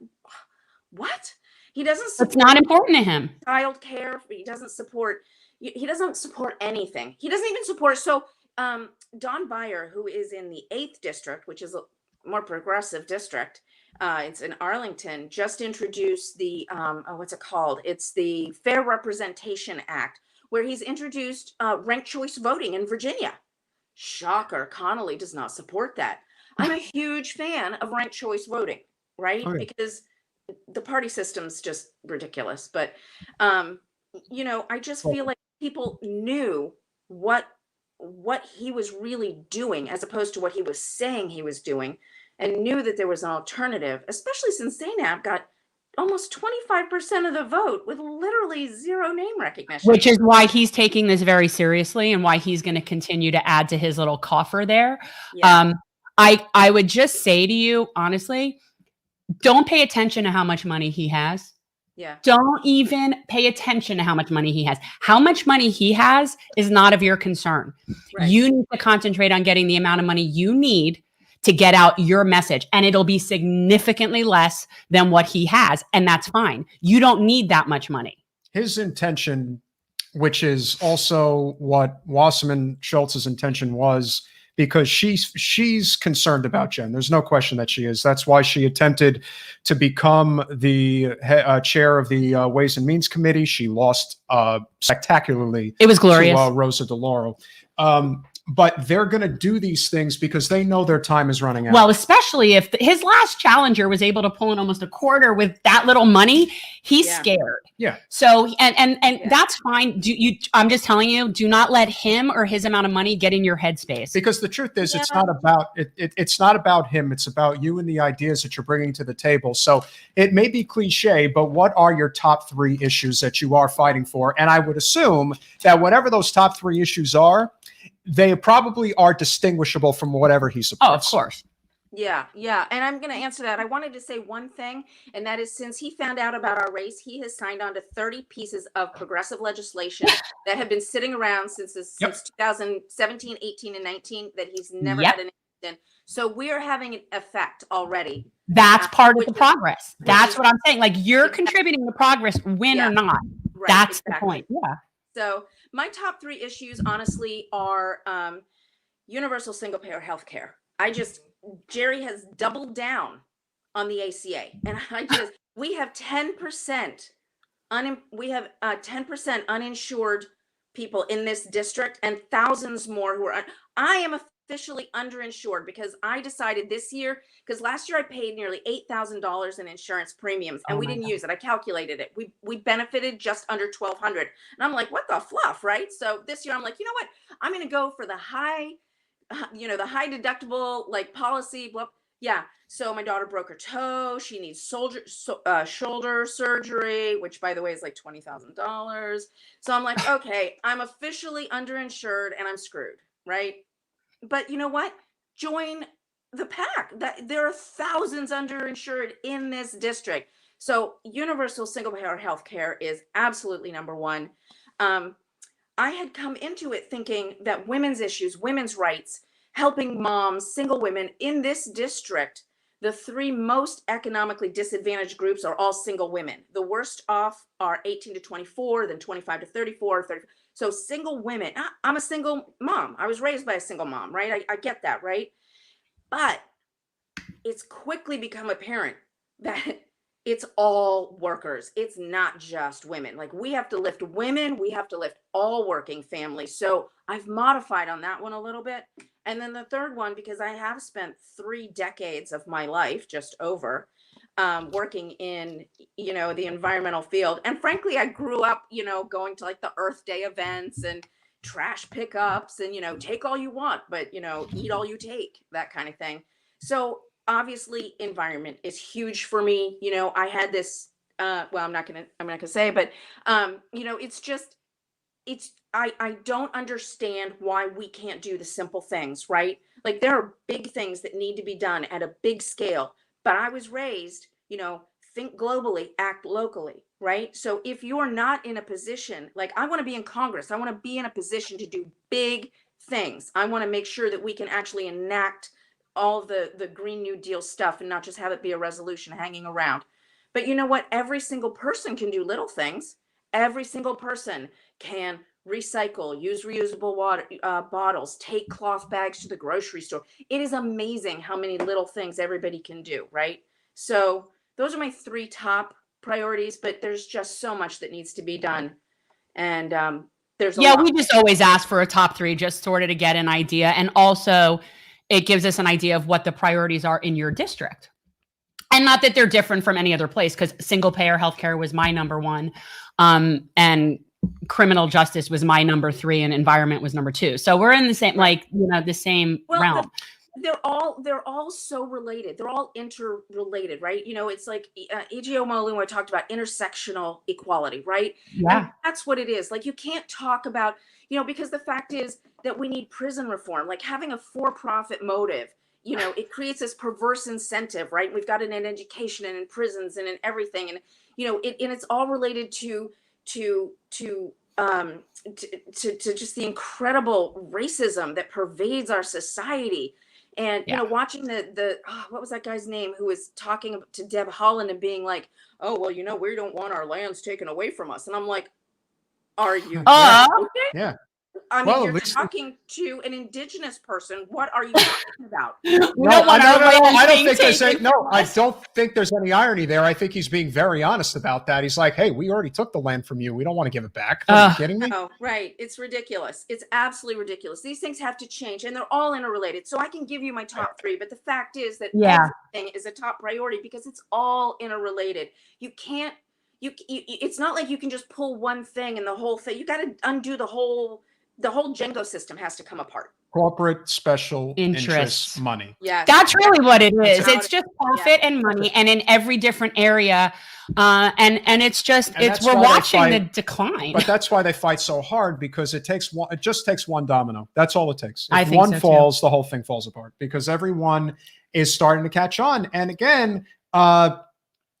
Speaker 3: what? He doesn't support.
Speaker 1: It's not important to him.
Speaker 3: Child care. He doesn't support anything. He doesn't even support. So Don Beyer, who is in the 8th district, which is a more progressive district, it's in Arlington, just introduced the what's it called? It's the Fair Representation Act, where he's introduced ranked choice voting in Virginia. Shocker, Connolly does not support that. I'm a huge fan of ranked choice voting, right?
Speaker 2: Okay.
Speaker 3: Because the party system's just ridiculous. But I just feel like people knew what he was really doing as opposed to what he was saying he was doing, and knew that there was an alternative, especially since Zainab got almost 25% of the vote with literally zero name recognition.
Speaker 1: Which is why he's taking this very seriously and why he's going to continue to add to his little coffer there.
Speaker 3: Yeah.
Speaker 1: I would just say to you, honestly, don't pay attention to how much money he has.
Speaker 3: Yeah.
Speaker 1: Don't even pay attention to how much money he has. How much money he has is not of your concern.
Speaker 3: Right.
Speaker 1: You need to concentrate on getting the amount of money you need to get out your message. And it'll be significantly less than what he has. And that's fine. You don't need that much money.
Speaker 2: His intention, which is also what Wasserman Schultz's intention was, because she's concerned about Jen. There's no question that she is. That's why she attempted to become the chair of the Ways and Means Committee. She lost spectacularly.
Speaker 1: It was glorious.
Speaker 2: To Rosa DeLauro. But they're going to do these things because they know their time is running out.
Speaker 1: Well, especially if his last challenger was able to pull in almost a quarter with that little money, he's scared.
Speaker 2: Yeah.
Speaker 1: So, and that's fine. I'm just telling you, do not let him or his amount of money get in your headspace.
Speaker 2: Because the truth is, it's not about it's not about him. It's about you and the ideas that you're bringing to the table. So it may be cliche, but what are your top 3 issues that you are fighting for? And I would assume that whatever those top 3 issues are, they probably are distinguishable from whatever he supports.
Speaker 1: Oh, of course.
Speaker 3: Yeah. And I'm going to answer that. I wanted to say one thing, and that is, since he found out about our race, he has signed on to 30 pieces of progressive legislation that have been sitting around since 2017, 18, and 19 that he's never had an interest in. So we are having an effect already.
Speaker 1: That's part of the progress. That's what I'm saying. Like, you're contributing to progress, win or not.
Speaker 3: Right,
Speaker 1: That's the point. Yeah.
Speaker 3: So my top 3 issues, honestly, are universal single-payer health care. Jerry has doubled down on the ACA, and we have 10% 10% uninsured people in this district, and thousands more who are. I am officially underinsured because I decided this year, because last year I paid nearly $8,000 in insurance premiums, and we didn't use it. I calculated it. We benefited just under $1,200, and I'm like, what the fluff, right? So this year I'm like, you know what? I'm going to go for the high deductible like policy. Blah. Yeah. So my daughter broke her toe. She needs shoulder surgery, which by the way is like $20,000. So I'm like, okay, I'm officially underinsured and I'm screwed, right? But you know what? Join the pack. There are thousands underinsured in this district. So universal single payer health care is absolutely number one. I had come into it thinking that women's issues, women's rights, helping moms, single women in this district, the 3 most economically disadvantaged groups are all single women. The worst off are 18 to 24, then 25 to 34, 30. So single women. I'm a single mom. I was raised by a single mom, right? I get that, right? But it's quickly become apparent that it's all workers. It's not just women. Like, we have to lift women. We have to lift all working families. So I've modified on that one a little bit. And then the third one, because I have spent 3 decades of my life, just over, working in, the environmental field. And frankly, I grew up, going to like the Earth Day events and, trash pickups and, take all you want, but, eat all you take, that kind of thing. So obviously environment is huge for me. I had this, well, I'm not gonna say, but, I don't understand why we can't do the simple things, right? Like there are big things that need to be done at a big scale, but I was raised, think globally, act locally, right? So if you're not in a position, like I want to be in Congress, I want to be in a position to do big things. I want to make sure that we can actually enact all the Green New Deal stuff and not just have it be a resolution hanging around. But you know what? Every single person can do little things. Every single person can recycle, use reusable water bottles, take cloth bags to the grocery store. It is amazing how many little things everybody can do, right? So those are my 3 top priorities, but there's just so much that needs to be done. And there's a lot.
Speaker 1: We just always ask for a top 3 just sort of to get an idea. And also it gives us an idea of what the priorities are in your district. And not that they're different from any other place, because single payer healthcare was my number 1. And criminal justice was my number 3, and environment was number 2. So we're in the same, the same realm.
Speaker 3: They're all so related. They're all interrelated, right? It's like E.G. Omaluma talked about intersectional equality, right?
Speaker 1: Yeah.
Speaker 3: And that's what it is. Like you can't talk about, because the fact is that we need prison reform, like having a for-profit motive. It creates this perverse incentive, right? We've got it in education and in prisons and in everything. And, and it's all related to just the incredible racism that pervades our society. And, watching what was that guy's name who was talking to Deb Haaland and being like, oh, well, we don't want our lands taken away from us. And I'm like, are you? Okay?
Speaker 2: Yeah.
Speaker 3: I mean, you're talking to an indigenous person. What are you talking about?
Speaker 2: I don't think there's any irony there. I think he's being very honest about that. He's like, hey, we already took the land from you. We don't want to give it back. Are you kidding me?
Speaker 3: Oh, right. It's ridiculous. It's absolutely ridiculous. These things have to change, and they're all interrelated. So I can give you my top 3, but the fact is that everything is a top priority because it's all interrelated. You can't, it's not like you can just pull one thing and the whole thing. You got to undo the whole Django system has to come apart.
Speaker 2: Corporate special interest money.
Speaker 3: Yeah,
Speaker 1: that's really what it is. It's just profit and money, and in every different area. And it's just we're watching the decline.
Speaker 2: But that's why they fight so hard, because it just takes one domino. That's all it takes. If
Speaker 1: I think
Speaker 2: one
Speaker 1: so
Speaker 2: falls,
Speaker 1: too.
Speaker 2: The whole thing falls apart, because everyone is starting to catch on. And again,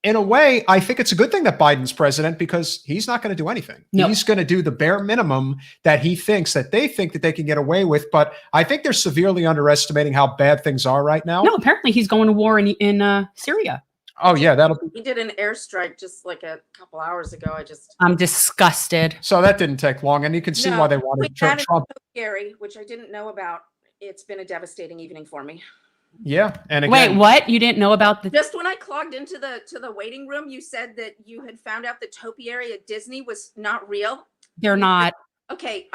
Speaker 2: in a way, I think it's a good thing that Biden's president, because he's not going to do anything.
Speaker 1: No.
Speaker 2: He's going to do the bare minimum that they think that they can get away with. But I think they're severely underestimating how bad things are right now.
Speaker 1: No, apparently he's going to war in Syria.
Speaker 2: Oh yeah,
Speaker 3: he did an airstrike just like a couple hours ago.
Speaker 1: I'm disgusted.
Speaker 2: So that didn't take long, and you can see why they wanted Trump.
Speaker 3: Scary, which I didn't know about. It's been a devastating evening for me.
Speaker 2: Yeah, and again,
Speaker 1: wait, what? You didn't know about the?
Speaker 3: Just when I clogged into the waiting room, you said that you had found out the topiary at Disney was not real.
Speaker 1: They're not.
Speaker 3: Okay,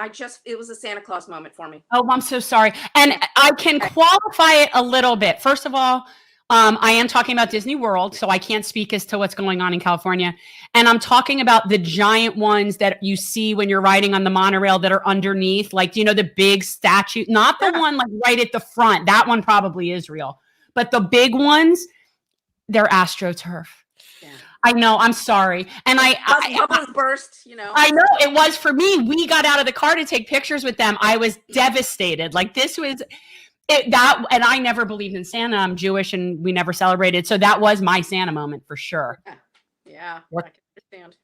Speaker 3: it was a Santa Claus moment for me.
Speaker 1: Oh, I'm so sorry. And I can qualify it a little bit. First of all, I am talking about Disney World, so I can't speak as to what's going on in California. And I'm talking about the giant ones that you see when you're riding on the monorail that are underneath, like, the big statue, not the one like right at the front. That one probably is real. But the big ones, they're AstroTurf. Yeah. I know. I'm sorry. And
Speaker 3: bubbles burst,
Speaker 1: I know it was for me. We got out of the car to take pictures with them. I was devastated. Like this was... and I never believed in Santa. I'm Jewish and we never celebrated. So that was my Santa moment for sure.
Speaker 3: Yeah.
Speaker 2: What?
Speaker 3: I can understand.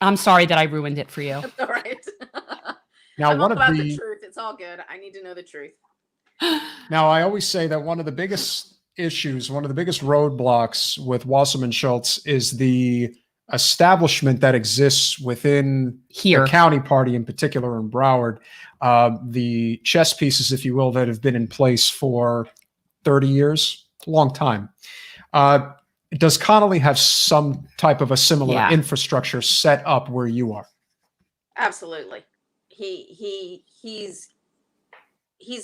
Speaker 1: I'm sorry that I ruined it for you.
Speaker 3: That's all right.
Speaker 2: Now,
Speaker 3: I'm all about the truth. It's all good. I need to know the truth.
Speaker 2: Now, I always say that one of the biggest issues, one of the biggest roadblocks with Wasserman Schultz is the establishment that exists within
Speaker 1: Here.
Speaker 2: the county party, in particular in Broward, the chess pieces, if you will, that have been in place for 30 years, a long time. Does Connolly have some type of a similar infrastructure set up where you are?
Speaker 3: Absolutely. He's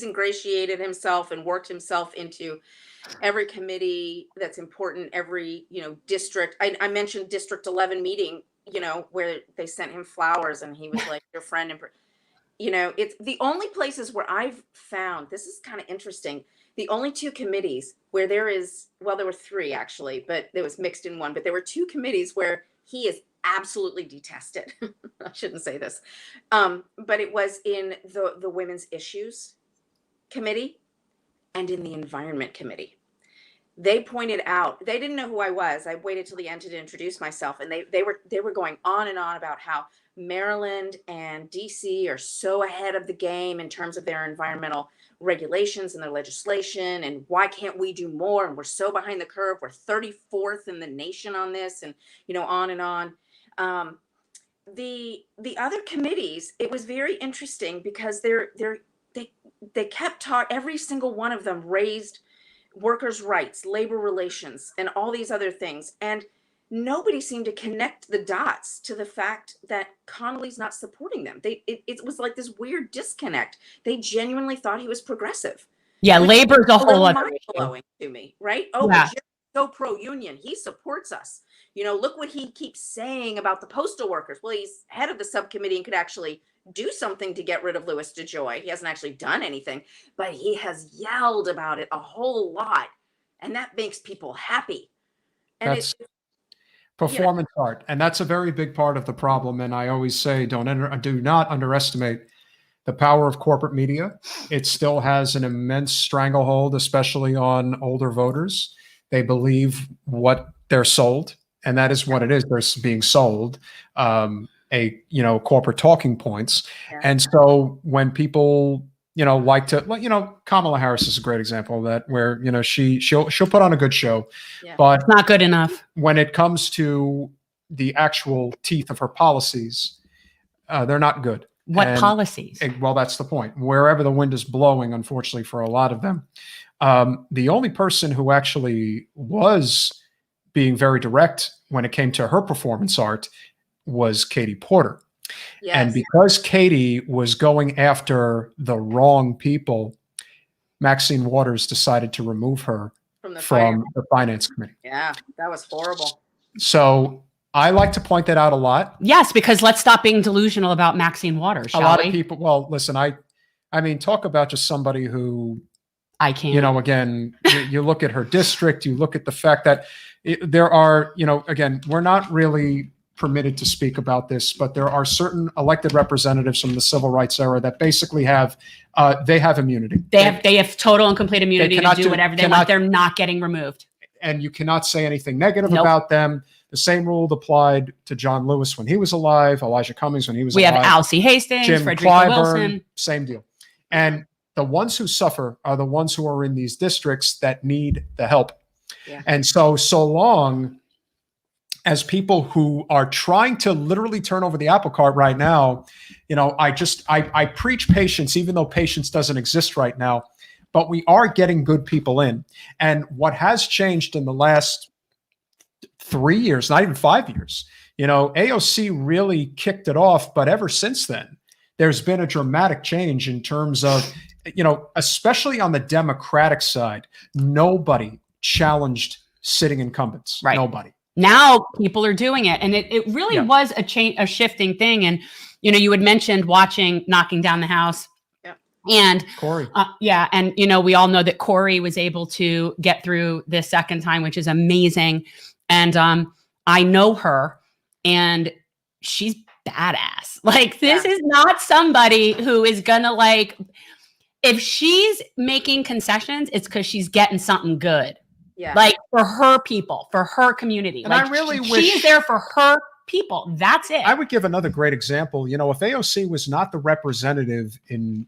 Speaker 3: ingratiated himself and worked himself into every committee that's important, every, district. I mentioned District 11 meeting, where they sent him flowers and he was like your friend. you know, it's the only places where I've found, this is kind of interesting, the only two committees where there is, well, there were three actually, but it was mixed in one, but there were two committees where he is absolutely detested. I shouldn't say this. But it was in the Women's Issues Committee and in the Environment Committee. They pointed out, they didn't know who I was. I waited till the end to introduce myself. And they were going on and on about how Maryland and DC are so ahead of the game in terms of their environmental regulations and their legislation. And why can't we do more? And we're so behind the curve. We're 34th in the nation on this, and, you know, on and on. The other committees, it was very interesting because they kept talking, every single one of them raised workers' rights, labor relations, and all these other things. And nobody seemed to connect the dots to the fact that Connolly's not supporting them. It was like this weird disconnect. They genuinely thought he was progressive.
Speaker 1: Yeah, labor's a whole other
Speaker 3: mind-blowing to me, right? Oh,
Speaker 1: yeah.
Speaker 3: Jerry's so pro-union. He supports us. You know, look what he keeps saying about the postal workers. Well, he's head of the subcommittee and could actually do something to get rid of Louis DeJoy. He hasn't actually done anything, but he has yelled about it a whole lot, and that makes people happy. And
Speaker 2: that's performance art, and that's a very big part of the problem. And I always say, do not underestimate the power of corporate media. It still has an immense stranglehold, especially on older voters. They believe what they're sold, and that is what it is. They're being sold corporate talking points. Yeah. And so when people, like to, Kamala Harris is a great example of that, where, she'll put on a good show, but
Speaker 1: it's not good enough.
Speaker 2: When it comes to the actual teeth of her policies, they're not good.
Speaker 1: What policies?
Speaker 2: Well, that's the point. Wherever the wind is blowing, unfortunately, for a lot of them, the only person who actually was being very direct when it came to her performance art was Katie Porter. Yes. And because Katie was going after the wrong people, Maxine Waters decided to remove her from the Finance Committee.
Speaker 3: Yeah, that was horrible.
Speaker 2: So I like to point that out a lot.
Speaker 1: Yes, because let's stop being delusional about Maxine Waters, shall we?
Speaker 2: A lot of people, well, listen, I mean, talk about just somebody who,
Speaker 1: I can't.
Speaker 2: Again, you look at her district, you look at the fact that there are, again, we're not really permitted to speak about this, but there are certain elected representatives from the civil rights era that basically have, they have immunity.
Speaker 1: They have total and complete immunity to do whatever they want. They're not getting removed.
Speaker 2: And you cannot say anything negative about them. The same rule applied to John Lewis when he was alive, Elijah Cummings when he was alive.
Speaker 1: We have Alcee Hastings,
Speaker 2: Jim
Speaker 1: Frederica
Speaker 2: Clyburn,
Speaker 1: Wilson.
Speaker 2: Same deal. And the ones who suffer are the ones who are in these districts that need the help. Yeah. And so long as people who are trying to literally turn over the apple cart right now, I preach patience, even though patience doesn't exist right now, but we are getting good people in. And what has changed in the last 3 years, not even 5 years, AOC really kicked it off, but ever since then, there's been a dramatic change in terms of, especially on the Democratic side, nobody challenged sitting incumbents.
Speaker 1: Right.
Speaker 2: Nobody.
Speaker 1: Now people are doing it. And it really was a shifting thing. And, you had mentioned watching Knocking Down the House.
Speaker 3: Yeah.
Speaker 1: And
Speaker 2: Corey.
Speaker 1: And, we all know that Corey was able to get through this second time, which is amazing. And I know her, and she's badass. Like, this is not somebody who is gonna, if she's making concessions, it's because she's getting something good. Yeah. Like, for her people, for her community.
Speaker 2: And I really wish
Speaker 1: she's there for her people. That's it.
Speaker 2: I would give another great example. If AOC was not the representative in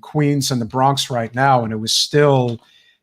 Speaker 2: Queens and the Bronx right now, and it was still,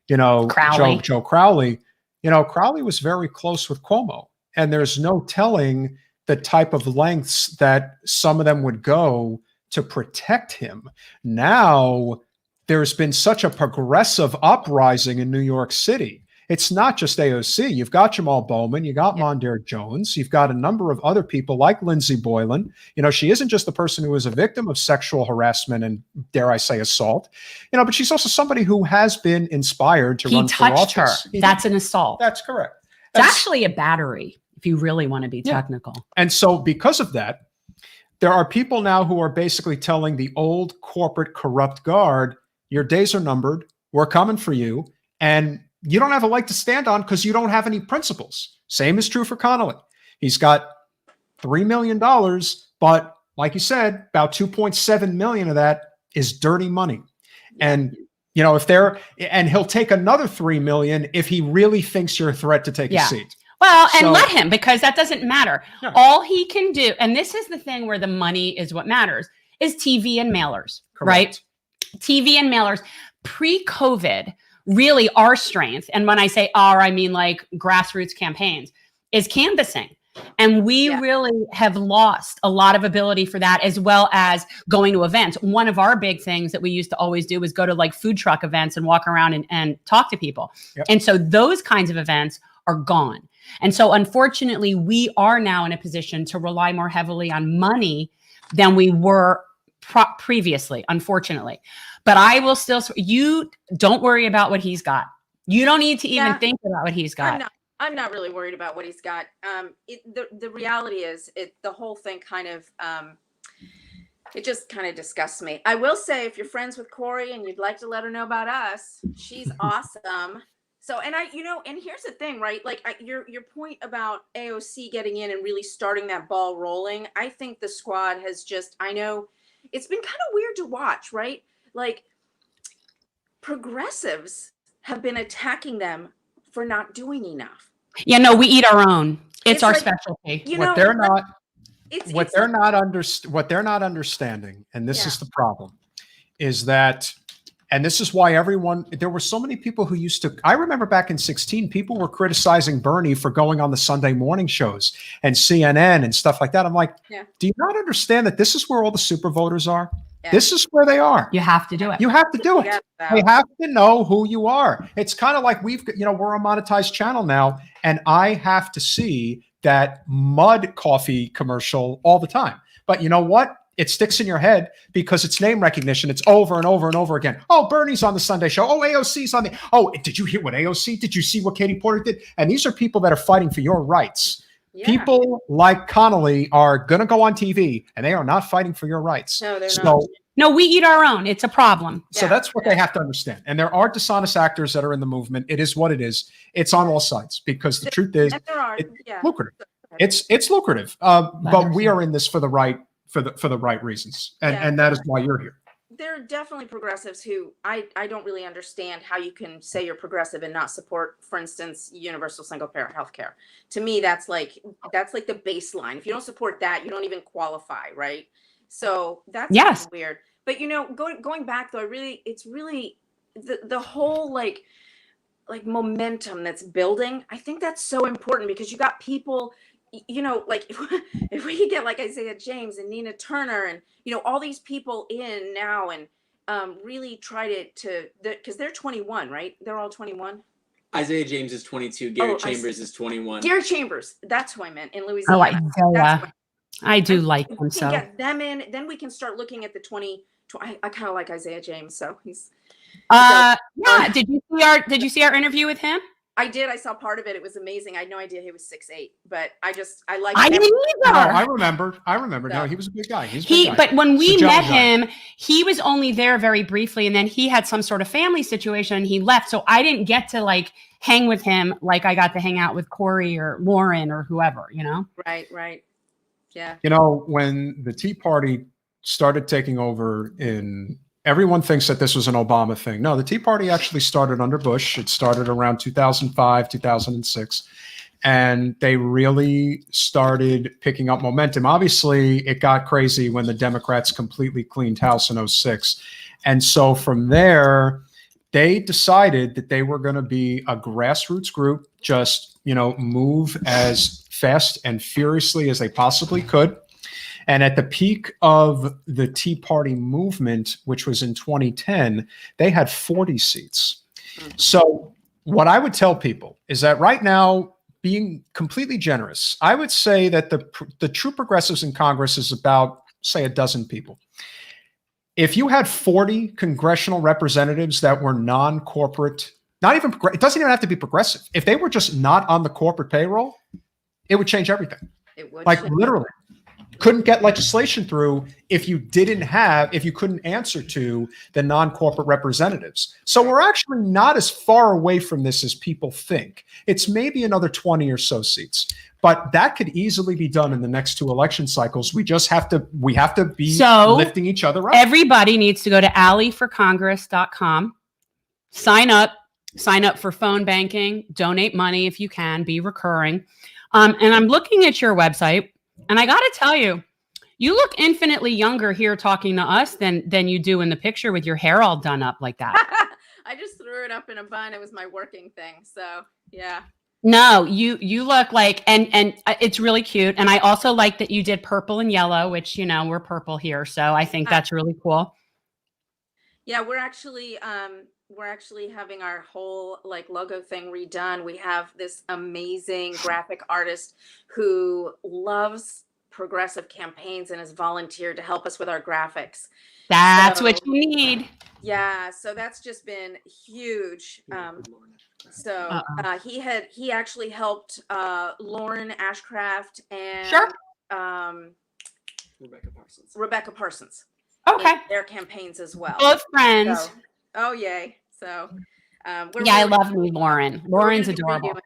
Speaker 1: Crowley.
Speaker 2: Joe Crowley, Crowley was very close with Cuomo, and there's no telling the type of lengths that some of them would go to protect him. Now, there's been such a progressive uprising in New York City. It's not just AOC. You've got Jamal Bowman, you got Mondaire Jones, you've got a number of other people like Lindsey Boylan. She isn't just the person who was a victim of sexual harassment and, dare I say, assault, but she's also somebody who has been inspired to run for office.
Speaker 1: He touched her. That's an assault.
Speaker 2: That's correct.
Speaker 1: It's actually a battery, if you really want to be technical.
Speaker 2: And so because of that, there are people now who are basically telling the old corporate corrupt guard, your days are numbered. We're coming for you. And you don't have a leg to stand on because you don't have any principles. Same is true for Connolly. He's got $3 million, but like you said, about 2.7 million of that is dirty money. And, you know, and he'll take another 3 million if he really thinks you're a threat to take a seat.
Speaker 1: Well, and let him, because that doesn't matter.
Speaker 2: Yeah.
Speaker 1: All he can do, and this is the thing where the money is what matters, is TV and mailers, right? TV and mailers. Pre-COVID, really our strength, and when I say our, I mean like grassroots campaigns, is canvassing. And we really have lost a lot of ability for that, as well as going to events. One of our big things that we used to always do was go to like food truck events and walk around and talk to people. Yep. And so those kinds of events are gone. And so unfortunately, we are now in a position to rely more heavily on money than we were previously, unfortunately. But I will still, you don't worry about what he's got. You don't need to even think about what he's got.
Speaker 3: I'm not really worried about what he's got. The reality is the whole thing kind of, it just kind of disgusts me. I will say, if you're friends with Corey and you'd like to let her know about us, she's awesome. So, and and here's the thing, right? Like your point about AOC getting in and really starting that ball rolling. I think the squad has just, I know it's been kind of weird to watch, right? Like progressives have been attacking them for not doing enough.
Speaker 1: Yeah, no, we eat our own. It's our
Speaker 3: like,
Speaker 1: specialty.
Speaker 2: What they're not understanding, and this is the problem, is that, and this is why there were so many people who used to, I remember back in 2016, people were criticizing Bernie for going on the Sunday morning shows and CNN and stuff like that. I'm like, do you not understand that this is where all the super voters are? Yeah. This is where they are.
Speaker 1: You have to do it.
Speaker 2: You have to do it. They have to know who you are. It's kind of like we're a monetized channel now, and I have to see that mud coffee commercial all the time. But you know what? It sticks in your head because it's name recognition. It's over and over and over again. Oh, Bernie's on the Sunday show. Oh, AOC's on the. Oh, did you hear what AOC? Did you see what Katie Porter did? And these are people that are fighting for your rights. Yeah. People like Connolly are going to go on TV, and they are not fighting for your rights.
Speaker 3: No, they're not.
Speaker 1: No, we eat our own. It's a problem.
Speaker 2: So that's what they have to understand. And there are dishonest actors that are in the movement. It is what it is. It's on all sides, because the truth is, it's lucrative. It's lucrative. But we are in this for the right reasons, and that is why you're here.
Speaker 3: There are definitely progressives who I don't really understand how you can say you're progressive and not support, for instance, universal single payer healthcare. To me, that's like the baseline. If you don't support that, you don't even qualify, right? So that's weird. But going back though, it's really the whole like momentum that's building. I think that's so important, because you got people, like if we could get like Isaiah James and Nina Turner and all these people in now, and really try to because they're 21, right? They're all 21.
Speaker 4: Isaiah James is 22. Garrett Chambers is 21.
Speaker 3: Garrett Chambers, that's who I meant, in Louisiana.
Speaker 1: I do like them. So
Speaker 3: get them in, then we can start looking at the 20. I kind of like Isaiah James, so he's.
Speaker 1: Did you see our interview with him?
Speaker 3: I did. I saw part of it. It was amazing. I had no idea he was 6'8", but I like.
Speaker 1: I didn't either.
Speaker 2: No, I remember. So, no, he was a good guy.
Speaker 1: But when we met him, he was only there very briefly, and then he had some sort of family situation, and he left. So I didn't get to like hang with him like I got to hang out with Corey or Lauren or whoever.
Speaker 3: Right. Yeah.
Speaker 2: When the Tea Party started taking over everyone thinks that this was an Obama thing. No, the Tea Party actually started under Bush. It started around 2005, 2006. And they really started picking up momentum. Obviously, it got crazy when the Democrats completely cleaned house in 2006. And so from there, they decided that they were going to be a grassroots group, just, move as fast and furiously as they possibly could. And at the peak of the Tea Party movement, which was in 2010, they had 40 seats. So what I would tell people is that right now, being completely generous, I would say that the true progressives in Congress is about, say, a dozen people. If you had 40 congressional representatives that were non-corporate, it doesn't even have to be progressive. If they were just not on the corporate payroll, it would change everything.
Speaker 3: It would.
Speaker 2: Like literally. couldn't get legislation through if you couldn't answer to the non-corporate representatives. So we're actually not as far away from this as people think. It's maybe another 20 or so seats, but that could easily be done in the next 2 election cycles. We have to be lifting each other up.
Speaker 1: Everybody needs to go to allyforcongress.com, sign up for phone banking, donate money if you can, be recurring. And I'm looking at your website, and I got to tell you, you look infinitely younger here talking to us than you do in the picture with your hair all done up like that.
Speaker 3: I just threw it up in a bun. It was my working thing. So yeah.
Speaker 1: No, you look like, and it's really cute. And I also like that you did purple and yellow, which, we're purple here. So I think that's really cool.
Speaker 3: Yeah, we're actually having our whole logo thing redone. We have this amazing graphic artist who loves progressive campaigns and has volunteered to help us with our graphics.
Speaker 1: That's what you need.
Speaker 3: Yeah, so that's just been huge. He actually helped Lauren Ashcraft and Rebecca Parsons.
Speaker 1: Okay.
Speaker 3: In their campaigns as well.
Speaker 1: Both friends.
Speaker 3: So, oh yay. So
Speaker 1: I love me, Lauren. Lauren's adorable.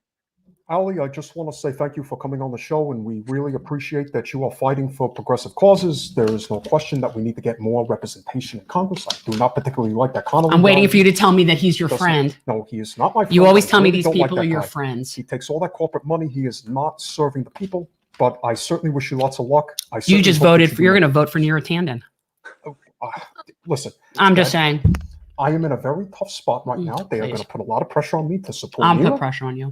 Speaker 5: Ally, I just want to say thank you for coming on the show, and we really appreciate that you are fighting for progressive causes. There is no question that we need to get more representation in Congress. I do not particularly like that Connolly
Speaker 1: I'm waiting
Speaker 5: guy.
Speaker 1: for you to tell me that he's your friend.
Speaker 5: No, he is not my friend.
Speaker 1: You always tell me
Speaker 5: really
Speaker 1: these
Speaker 5: don't like
Speaker 1: people are
Speaker 5: that
Speaker 1: your
Speaker 5: guy.
Speaker 1: friends.
Speaker 5: He takes all that corporate money. He is not serving the people, but I certainly wish you lots of luck.
Speaker 1: You just voted for, you're going to vote for Neera Tanden.
Speaker 5: Listen.
Speaker 1: I'm just saying.
Speaker 5: I am in a very tough spot right now. They are going to put a lot of pressure on me to support
Speaker 1: I'll
Speaker 5: Neera.
Speaker 1: put pressure on you.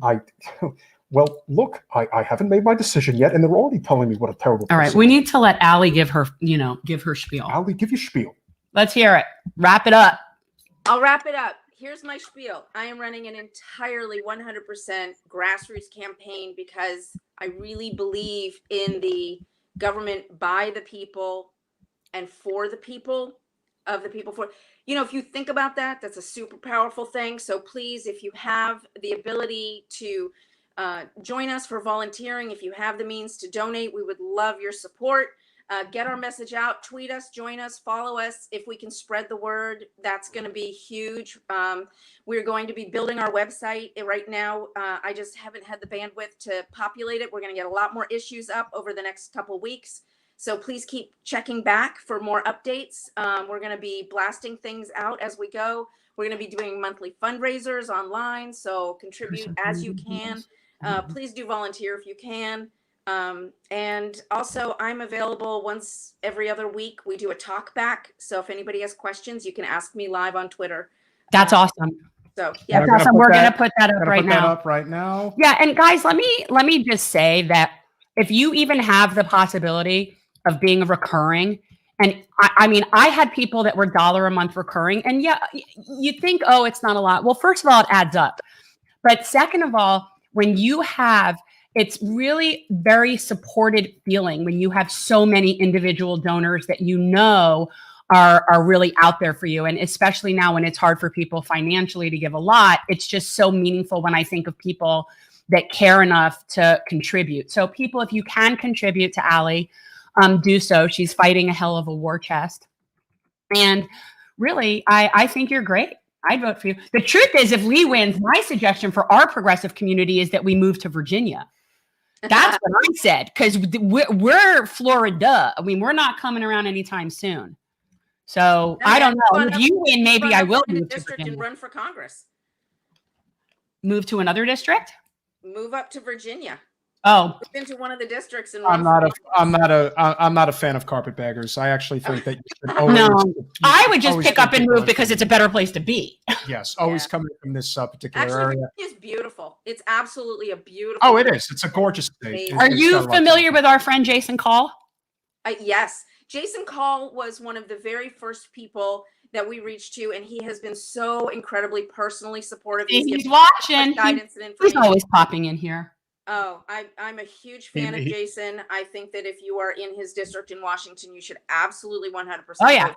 Speaker 5: Well, look, I haven't made my decision yet, and they're already telling me what a terrible
Speaker 1: All right,
Speaker 5: person.
Speaker 1: we need to let Ally give her spiel.
Speaker 5: Ally, give your spiel.
Speaker 1: Let's hear it. Wrap it up.
Speaker 3: I'll wrap it up. Here's my spiel. I am running an entirely 100% grassroots campaign because I really believe in the government by the people and for the people, of the people for. If you think about that, that's a super powerful thing. So please, if you have the ability to join us for volunteering, if you have the means to donate, we would love your support. Get our message out, tweet us, join us, follow us. If we can spread the word, that's going to be huge. We're going to be building our website right now. I just haven't had the bandwidth to populate it. We're going to get a lot more issues up over the next couple weeks. So please keep checking back for more updates. We're going to be blasting things out as we go. We're going to be doing monthly fundraisers online. So contribute as you can. Please do volunteer if you can. And also I'm available once every other week. We do a talk back. So if anybody has questions, you can ask me live on Twitter.
Speaker 1: That's awesome.
Speaker 3: So yeah,
Speaker 1: that's awesome. We're going to put that up
Speaker 2: right now.
Speaker 1: Yeah. And guys, let me just say that if you even have the possibility of being a recurring, and I mean, I had people that were $1 a month recurring, and yeah, you think, oh, it's not a lot. Well, first of all, it adds up. But second of all, when you have, it's really very supported feeling when you have so many individual donors that are really out there for you. And especially now when it's hard for people financially to give a lot, it's just so meaningful when I think of people that care enough to contribute. So people, if you can contribute to Ally, do so. She's fighting a hell of a war chest. And really, I think you're great. I'd vote for you. The truth is, if Lee wins, my suggestion for our progressive community is that we move to Virginia. That's what I said, because we're Florida. I mean, we're not coming around anytime soon. So I don't know. If you win, maybe I will move to Virginia.
Speaker 3: And run for Congress.
Speaker 1: Move to another district?
Speaker 3: Move up to Virginia.
Speaker 1: Oh,
Speaker 3: Move into one of the districts and
Speaker 2: I'm not a fan of carpetbaggers. I actually think that you should always.
Speaker 1: No, I would just pick up and move because it's a better place to be.
Speaker 2: Yes, always coming from this particular area.
Speaker 3: Virginia is beautiful. It's absolutely a beautiful.
Speaker 2: Oh, it is. It's a gorgeous state.
Speaker 1: Are you familiar with our friend Jason Call?
Speaker 3: Yes, Jason Call was one of the very first people that we reached to, and he has been so incredibly personally supportive.
Speaker 1: He's watching.
Speaker 3: Guidance and
Speaker 1: he's always popping in here.
Speaker 3: Oh, I'm a huge fan of Jason. I think that if you are in his district in Washington, you should absolutely 100%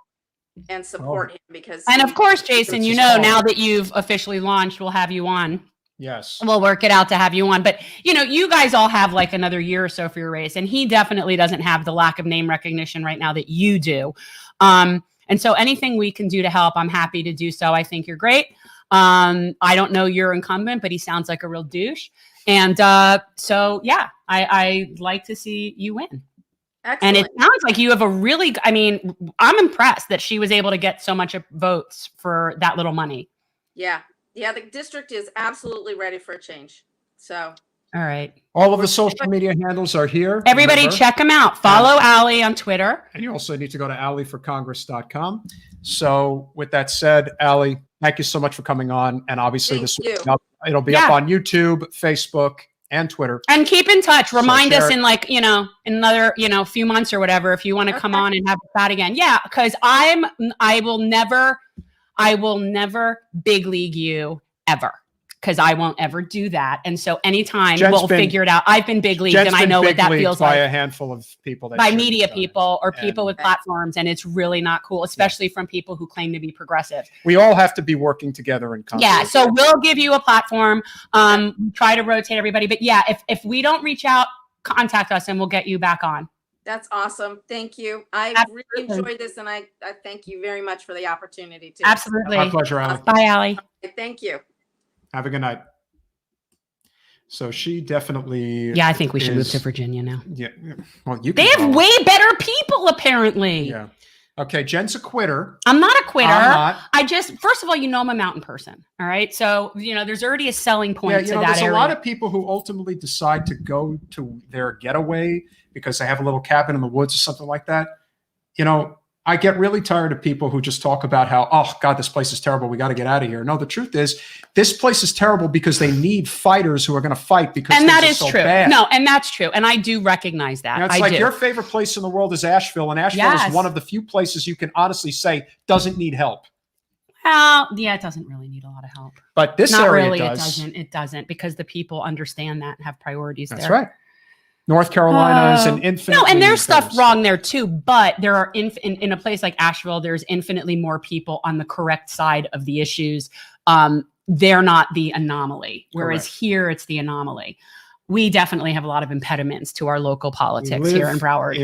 Speaker 3: and support him because.
Speaker 1: And of course, Jason, now that you've officially launched, we'll have you on.
Speaker 2: Yes.
Speaker 1: we'll work it out to have you on. But, you know, you guys all have like another year or so for your race. And he definitely doesn't have the lack of name recognition right now that you do. And so anything we can do to help, I'm happy to do so. I think you're great. I don't know your incumbent, but he sounds like a real douche. And so, yeah, I'd like to see you win.
Speaker 3: Excellent.
Speaker 1: And it sounds like you have a really, I mean, I'm impressed that she was able to get so much votes for that little money.
Speaker 3: Yeah. Yeah. The district is absolutely ready for a change. So.
Speaker 1: All right.
Speaker 2: All of the social media handles are here.
Speaker 1: Everybody
Speaker 2: remember.
Speaker 1: check them out. Follow Ally on Twitter.
Speaker 2: And you also need to go to allyforcongress.com. So with that said, Ally, thank you so much for coming on. And obviously it'll be up on YouTube, Facebook, and Twitter.
Speaker 1: And keep in touch. Remind us
Speaker 2: share
Speaker 1: in like, you know, another, you know, few months or whatever, if you want to come on and have a chat again. Yeah. Cause I will never big league you ever. Cause I won't ever do that. And so anytime we'll figure it out. I've been big leagued and I know what that feels like.
Speaker 2: By a handful of people.
Speaker 1: By media people or people with platforms. And it's really not cool, especially from people who claim to be progressive.
Speaker 2: We all have to be working together in concert.
Speaker 1: Yeah. So we'll give you a platform. Try to rotate everybody. But yeah, if we don't reach out, contact us and we'll get you back on.
Speaker 3: That's awesome. Thank you. I really enjoyed this and I thank you very much for the opportunity to.
Speaker 1: Absolutely.
Speaker 2: My pleasure, Ally.
Speaker 1: Bye, Ally.
Speaker 3: Thank you.
Speaker 2: Have a good night. So she definitely.
Speaker 1: Yeah, I think we should move to Virginia now.
Speaker 2: Yeah. Well, you.
Speaker 1: They have way better people, apparently.
Speaker 2: Yeah. Okay. Jen's a quitter.
Speaker 1: I'm not a quitter.
Speaker 2: I'm not.
Speaker 1: I just, first of all, you know, I'm a mountain person. All right. So, you know, there's already a selling point to that
Speaker 2: there's
Speaker 1: area.
Speaker 2: a lot of people who ultimately decide to go to their getaway because they have a little cabin in the woods or something like that. You know, I get really tired of people who just talk about how, oh God, this place is terrible. We got to get out of here. No, the truth is this place is terrible because they need fighters who are going to fight because
Speaker 1: and that is
Speaker 2: so
Speaker 1: true.
Speaker 2: Bad.
Speaker 1: No, and that's true. And I do recognize that.
Speaker 2: You know, it's like your favorite place in the world is Asheville, and Asheville is one of the few places you can honestly say doesn't need help.
Speaker 1: Well, yeah, it doesn't really need a lot of help.
Speaker 2: But this
Speaker 1: Not
Speaker 2: area
Speaker 1: really,
Speaker 2: does.
Speaker 1: It doesn't because the people understand that and have priorities
Speaker 2: That's
Speaker 1: there.
Speaker 2: right. North Carolina is an infinite.
Speaker 1: No, and there's stuff wrong there too, but there are in a place like Asheville, there's infinitely more people on the correct side of the issues. They're not the anomaly, whereas here it's the anomaly. We definitely have a lot of impediments to our local politics here in Broward.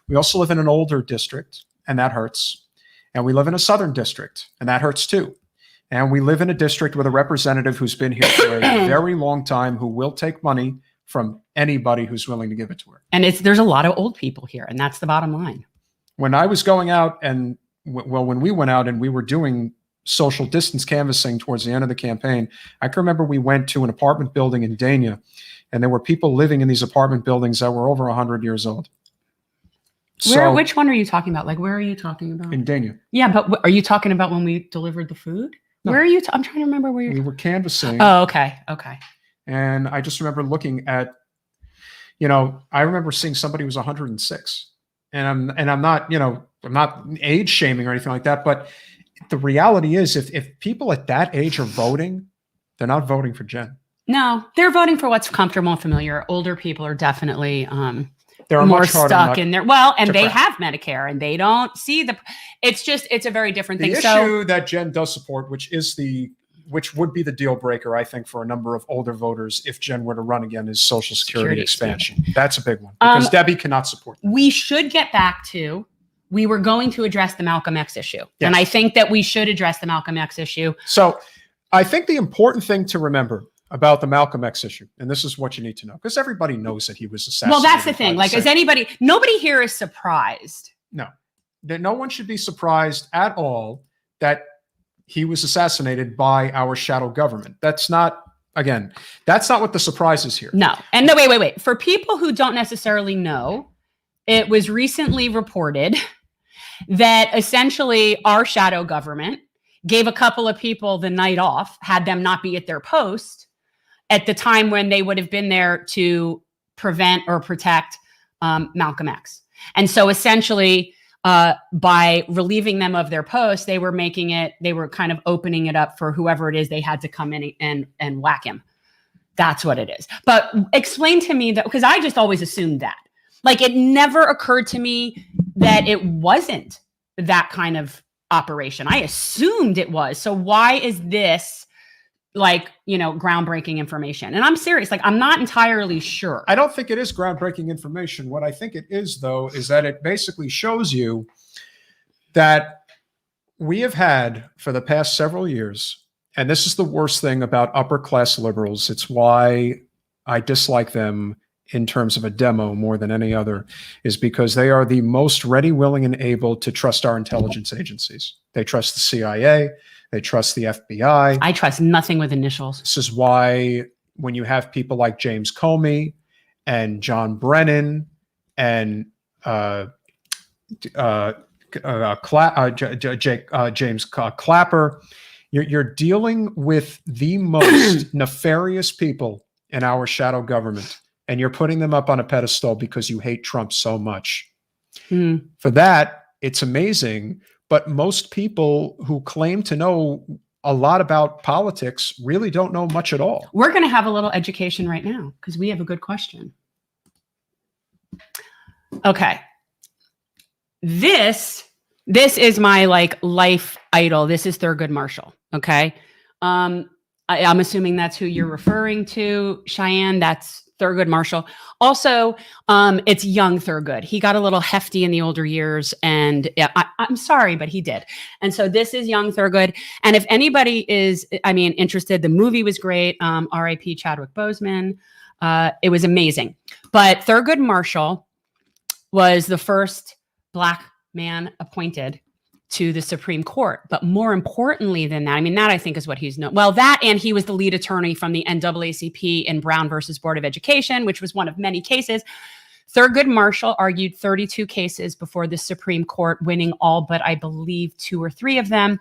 Speaker 2: We also live in an older district, and that hurts. And we live in a southern district, and that hurts too. And we live in a district with a representative who's been here for a very long time, who will take money from anybody who's willing to give it to her.
Speaker 1: And there's a lot of old people here, and that's the bottom line.
Speaker 2: When I was going out and, when we went out and we were doing social distance canvassing towards the end of the campaign, I can remember we went to an apartment building in Dania, and there were people living in these apartment buildings that were over 100 years old.
Speaker 1: Which one are you talking about? Like, where are you talking about?
Speaker 2: In Dania.
Speaker 1: Yeah, but are you talking about when we delivered the food? No. Where are you? I'm trying to remember where
Speaker 2: we were canvassing.
Speaker 1: Oh, okay. Okay.
Speaker 2: And I just remember looking at, I remember seeing somebody who was 106, and I'm not, I'm not age shaming or anything like that. But the reality is if people at that age are voting, they're not voting for Jen.
Speaker 1: No, they're voting for what's comfortable and familiar. Older people are definitely,
Speaker 2: they're
Speaker 1: more stuck in there. Well, and they
Speaker 2: crack.
Speaker 1: have Medicare and they don't see it's a very different thing.
Speaker 2: The issue that Jen does support, which would be the deal breaker, I think, for a number of older voters if Jen were to run again, is Social Security expansion. That's a big one because Debbie cannot support that.
Speaker 1: We should get back to, we were going to address the Malcolm X issue. Yes. And I think that we should address the Malcolm X issue.
Speaker 2: So I think the important thing to remember about the Malcolm X issue, and this is what you need to know, because everybody knows that he was assassinated.
Speaker 1: Well, that's the thing. Like, nobody here is surprised.
Speaker 2: No, no one should be surprised at all that he was assassinated by our shadow government. That's not what the surprise is here.
Speaker 1: No. And no, wait. For people who don't necessarily know, it was recently reported that essentially our shadow government gave a couple of people the night off, had them not be at their post at the time when they would have been there to prevent or protect Malcolm X. And so essentially, by relieving them of their post, they were kind of opening it up for whoever it is they had to come in and whack him. That's what it is. But explain to me that, because I just always assumed that. Like, it never occurred to me that it wasn't that kind of operation. I assumed it was. So why is this like, groundbreaking information. And I'm serious. Like, I'm not entirely sure.
Speaker 2: I don't think it is groundbreaking information. What I think it is, though, is that it basically shows you that we have had for the past several years, and this is the worst thing about upper class liberals. It's why I dislike them in terms of a demo more than any other, is because they are the most ready, willing, and able to trust our intelligence agencies. They trust the CIA. They trust the FBI.
Speaker 1: I trust nothing with initials.
Speaker 2: This is why when you have people like James Comey and John Brennan and James Clapper, you're dealing with the most nefarious people in our shadow government, and you're putting them up on a pedestal because you hate Trump so much. For that, it's amazing. But most people who claim to know a lot about politics really don't know much at all.
Speaker 1: We're going to have a little education right now because we have a good question. Okay. This is my life idol. This is Thurgood Marshall. Okay. I'm assuming that's who you're referring to, Cheyenne. That's Thurgood Marshall. Also, it's young Thurgood. He got a little hefty in the older years, and I'm sorry, but he did. And so this is young Thurgood. And if anybody is, interested, the movie was great. R.I.P. Chadwick Boseman. It was amazing. But Thurgood Marshall was the first Black man appointed to the Supreme Court. But more importantly than that, that I think is what he's known. Well, that, and he was the lead attorney from the NAACP in Brown versus Board of Education, which was one of many cases. Thurgood Marshall argued 32 cases before the Supreme Court, winning all but I believe 2 or 3 of them.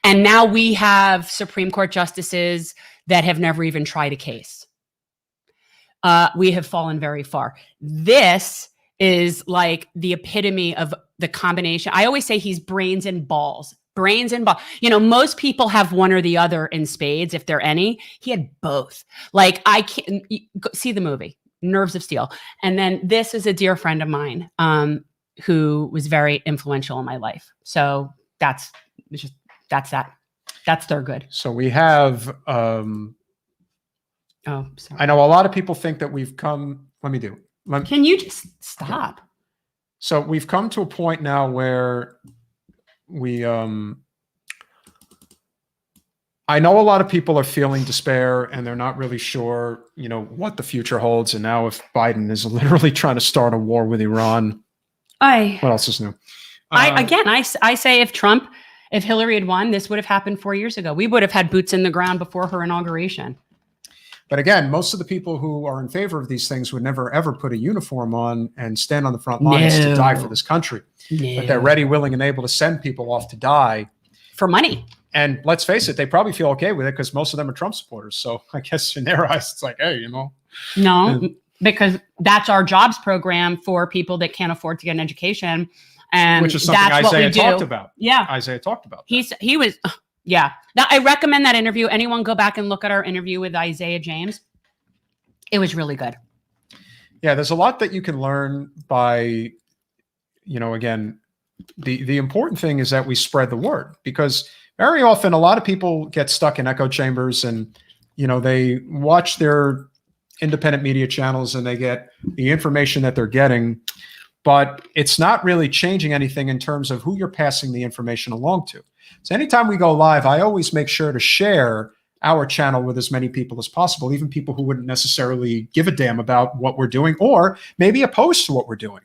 Speaker 1: And now we have Supreme Court justices that have never even tried a case. We have fallen very far. This is like the epitome of the combination. I always say he's brains and balls. Brains and balls. Most people have one or the other in spades, if there are any. He had both. I can't see the movie, Nerves of Steel. And then this is a dear friend of mine who was very influential in my life. So that's that. That's Thurgood.
Speaker 2: So we have,
Speaker 1: oh, sorry.
Speaker 2: I know a lot of people think that we've come,
Speaker 1: Can you just stop?
Speaker 2: So we've come to a point now where I know a lot of people are feeling despair and they're not really sure, what the future holds. And now if Biden is literally trying to start a war with Iran, what else is new?
Speaker 1: I say if Hillary had won, this would have happened 4 years ago. We would have had boots in the ground before her inauguration.
Speaker 2: But again, most of the people who are in favor of these things would never, ever put a uniform on and stand on the front lines to die for this country.
Speaker 1: No.
Speaker 2: But they're ready, willing, and able to send people off to die.
Speaker 1: For money.
Speaker 2: And let's face it, they probably feel okay with it because most of them are Trump supporters. So I guess in their eyes, it's like, hey,
Speaker 1: No, because that's our jobs program for people that can't afford to get an education. And
Speaker 2: which is something Isaiah talked about.
Speaker 1: Yeah.
Speaker 2: Isaiah talked about
Speaker 1: that. He was... Yeah. Now, I recommend that interview. Anyone go back and look at our interview with Isaiah James. It was really good.
Speaker 2: Yeah, there's a lot that you can learn by, again, the important thing is that we spread the word, because very often a lot of people get stuck in echo chambers and, they watch their independent media channels and they get the information that they're getting, but it's not really changing anything in terms of who you're passing the information along to. So anytime we go live, I always make sure to share our channel with as many people as possible, even people who wouldn't necessarily give a damn about what we're doing, or maybe opposed to what we're doing,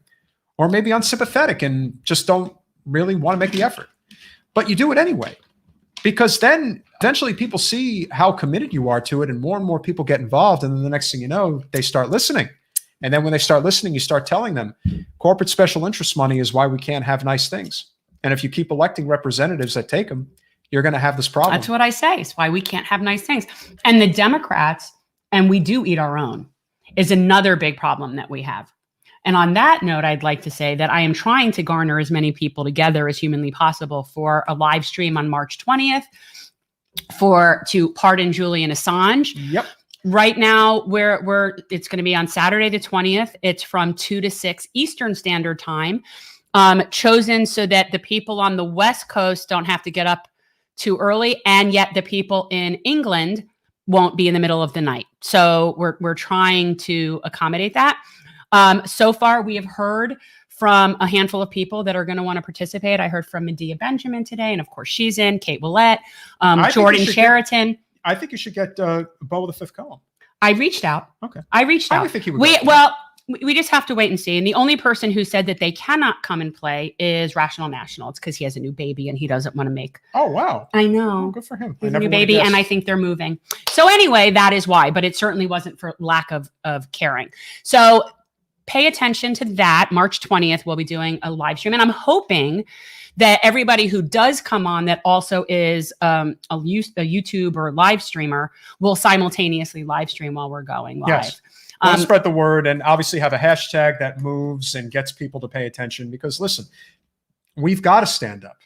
Speaker 2: or maybe unsympathetic and just don't really want to make the effort. But you do it anyway, because then eventually people see how committed you are to it, and more people get involved. And then the next thing you know, they start listening. And then when they start listening, you start telling them corporate special interest money is why we can't have nice things. And if you keep electing representatives that take them, you're going to have this problem.
Speaker 1: That's what I say. It's why we can't have nice things. And the Democrats, and we do eat our own, is another big problem that we have. And on that note, I'd like to say that I am trying to garner as many people together as humanly possible for a live stream on March 20th to pardon Julian Assange.
Speaker 2: Yep.
Speaker 1: Right now, it's going to be on Saturday the 20th. It's from 2 to 6 Eastern Standard Time. Chosen so that the people on the West Coast don't have to get up too early, and yet the people in England won't be in the middle of the night. So we're trying to accommodate that. So far, we have heard from a handful of people that are going to want to participate. I heard from Medea Benjamin today, and of course she's in, Kate Willett, Jordan Sheraton.
Speaker 2: I think you should get Bo the Fifth Column.
Speaker 1: I reached out.
Speaker 2: Okay.
Speaker 1: I reached out.
Speaker 2: I think he would.
Speaker 1: We just have to wait and see. And the only person who said that they cannot come and play is Rational National. It's because he has a new baby and he doesn't want to make.
Speaker 2: Oh, wow.
Speaker 1: I know.
Speaker 2: Oh, good for him.
Speaker 1: He's a new baby, and I think they're moving. So anyway, that is why. But it certainly wasn't for lack of caring. So pay attention to that. March 20th, we'll be doing a live stream. And I'm hoping that everybody who does come on that also is a YouTube or live streamer will simultaneously live stream while we're going live.
Speaker 2: Yes. We'll spread the word and obviously have a hashtag that moves and gets people to pay attention, because listen, we've got to stand up.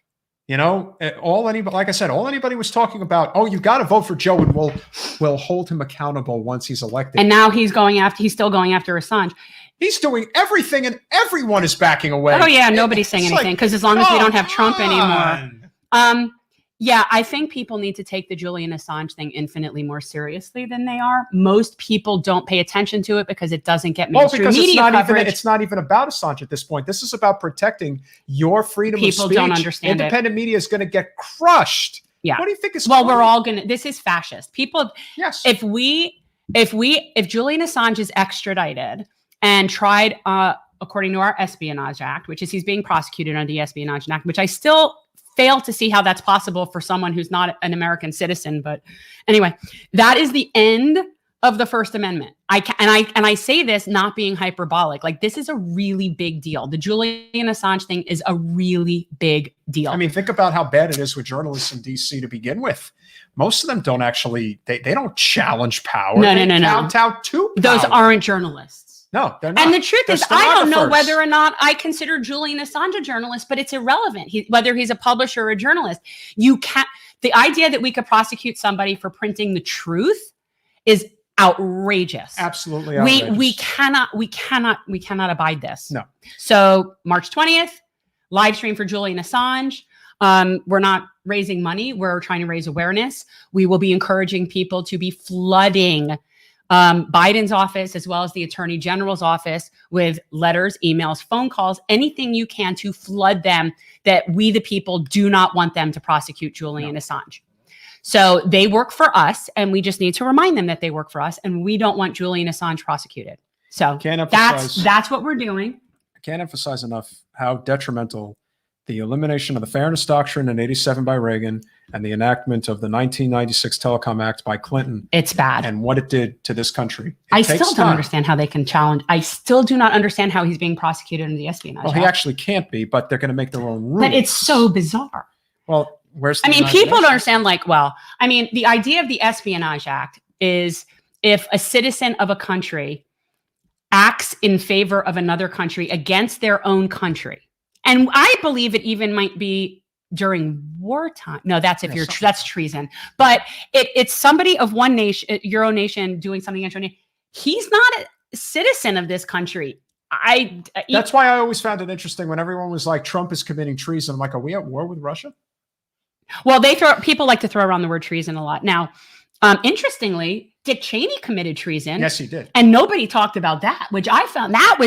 Speaker 2: You know, like I said, all anybody was talking about, oh, you've got to vote for Joe and we'll hold him accountable once he's elected.
Speaker 1: And now he's still going after Assange.
Speaker 2: He's doing everything and everyone is backing away.
Speaker 1: Oh yeah, nobody's saying anything because as long as we don't have Trump anymore. Yeah, I think people need to take the Julian Assange thing infinitely more seriously than they are. Most people don't pay attention to it because it doesn't get mainstream media coverage.
Speaker 2: It's not even about Assange at this point. This is about protecting your freedom of speech.
Speaker 1: People don't understand it.
Speaker 2: Independent media is going to get crushed.
Speaker 1: Yeah.
Speaker 2: What do you think is
Speaker 1: Well, we're all going to, this is fascist. People,
Speaker 2: yes.
Speaker 1: If Julian Assange is extradited and tried, according to our Espionage Act, which is he's being prosecuted under the Espionage Act, which I still fail to see how that's possible for someone who's not an American citizen. But anyway, that is the end of the First Amendment. I say this not being hyperbolic. Like, this is a really big deal. The Julian Assange thing is a really big deal.
Speaker 2: I mean, think about how bad it is with journalists in DC to begin with. Most of them don't actually, they don't challenge power.
Speaker 1: No.
Speaker 2: Count out to power.
Speaker 1: Those aren't journalists.
Speaker 2: No, they're not.
Speaker 1: And the truth
Speaker 2: They're
Speaker 1: is, I don't know
Speaker 2: stenographers.
Speaker 1: whether or not I consider Julian Assange a journalist, but it's irrelevant. Whether he's a publisher or a journalist, the idea that we could prosecute somebody for printing the truth is outrageous.
Speaker 2: Absolutely outrageous.
Speaker 1: We cannot abide this.
Speaker 2: No.
Speaker 1: So March 20th, live stream for Julian Assange. We're not raising money. We're trying to raise awareness. We will be encouraging people to be flooding Biden's office as well as the Attorney General's office with letters, emails, phone calls, anything you can to flood them that we, the people, do not want them to prosecute Julian Assange. So they work for us, and we just need to remind them that they work for us, and we don't want Julian Assange prosecuted. So that's what we're doing.
Speaker 2: I can't emphasize enough how detrimental the elimination of the Fairness Doctrine in '87 by Reagan and the enactment of the 1996 Telecom Act by Clinton.
Speaker 1: It's bad.
Speaker 2: And what it did to this country.
Speaker 1: I still don't understand how they can challenge. I still do not understand how he's being prosecuted in the Espionage Act.
Speaker 2: Well, he actually can't be, but they're going to make their own rules.
Speaker 1: But it's so bizarre.
Speaker 2: Well, where's the
Speaker 1: people don't understand, the idea of the Espionage Act is if a citizen of a country acts in favor of another country against their own country. And I believe it even might be during wartime. No, that's that's treason. But it's somebody of one nation, your own nation, doing something against your nation. He's not a citizen of this country.
Speaker 2: That's why I always found it interesting when everyone was like, Trump is committing treason. I'm like, are we at war with Russia?
Speaker 1: Well, people like to throw around the word treason a lot. Now, interestingly, Dick Cheney committed treason.
Speaker 2: Yes, he did.
Speaker 1: And nobody talked about that, which I found that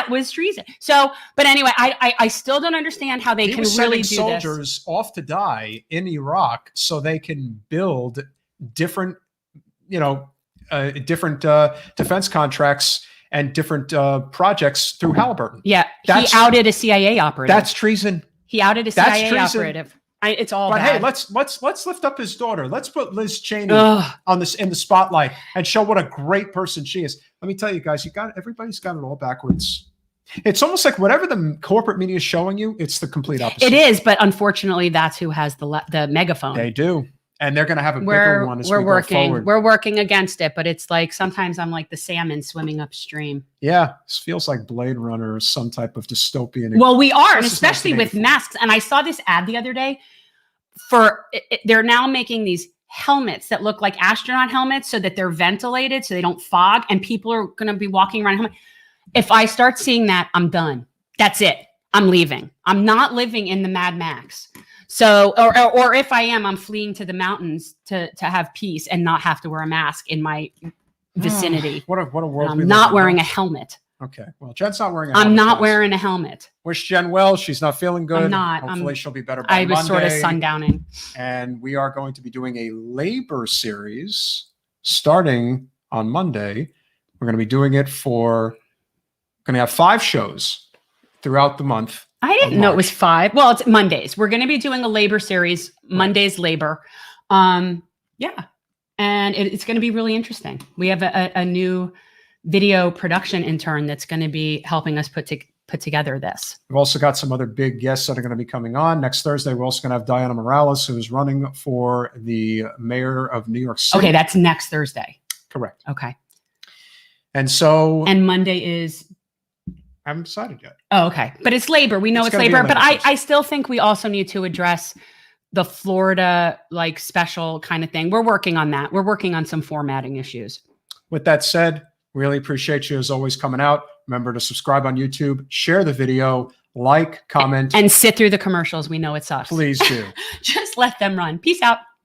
Speaker 1: was treason. So, but anyway, I still don't understand how they can really do this.
Speaker 2: He was sending soldiers off to die in Iraq so they can build different, defense contracts and different projects through Halliburton.
Speaker 1: Yeah, he outed a CIA operative.
Speaker 2: That's treason.
Speaker 1: He outed a CIA operative. It's all bad.
Speaker 2: Hey, let's lift up his daughter. Let's put Liz Cheney in the spotlight and show what a great person she is. Let me tell you guys, everybody's got it all backwards. It's almost like whatever the corporate media is showing you, it's the complete opposite.
Speaker 1: It is, but unfortunately, that's who has the megaphone.
Speaker 2: They do. And they're going to have a bigger one as we go forward.
Speaker 1: We're working against it, but it's like sometimes I'm like the salmon swimming upstream.
Speaker 2: Yeah, this feels like Blade Runner or some type of dystopian.
Speaker 1: Well, we are, and especially with masks. And I saw this ad the other day they're now making these helmets that look like astronaut helmets so that they're ventilated so they don't fog, and people are going to be walking around. If I start seeing that, I'm done. That's it. I'm leaving. I'm not living in the Mad Max. So, or if I am, I'm fleeing to the mountains to have peace and not have to wear a mask in my vicinity.
Speaker 2: What a world.
Speaker 1: I'm not wearing a helmet.
Speaker 2: Okay. Well, Jen's not wearing a helmet.
Speaker 1: I'm not
Speaker 2: guys.
Speaker 1: wearing a helmet.
Speaker 2: Wish Jen well. She's not feeling good.
Speaker 1: I'm not.
Speaker 2: Hopefully she'll be better by
Speaker 1: I was
Speaker 2: Monday.
Speaker 1: sort of sundowning.
Speaker 2: And we are going to be doing a labor series starting on Monday. We're going to be doing it going to have 5 shows throughout the month.
Speaker 1: I didn't know it was 5. Well, it's Mondays. We're going to be doing a labor series, Monday's labor. Yeah. And it's going to be really interesting. We have a new video production intern that's going to be helping us put together this.
Speaker 2: We've also got some other big guests that are going to be coming on. Next Thursday, we're also going to have Diana Morales, who's running for the mayor of New York City.
Speaker 1: Okay, that's next Thursday.
Speaker 2: Correct.
Speaker 1: Okay.
Speaker 2: And so...
Speaker 1: And Monday is...
Speaker 2: I haven't decided yet.
Speaker 1: Oh, okay. But it's labor. We know it's
Speaker 2: gonna be a
Speaker 1: labor. But
Speaker 2: labor
Speaker 1: I still think we also need to address the Florida like special kind of thing. We're working on that. We're working on some formatting issues.
Speaker 2: With that said, really appreciate you as always coming out. Remember to subscribe on YouTube, share the video, like, comment.
Speaker 1: And sit through the commercials. We know it sucks.
Speaker 2: Please do.
Speaker 1: Just let them run. Peace out.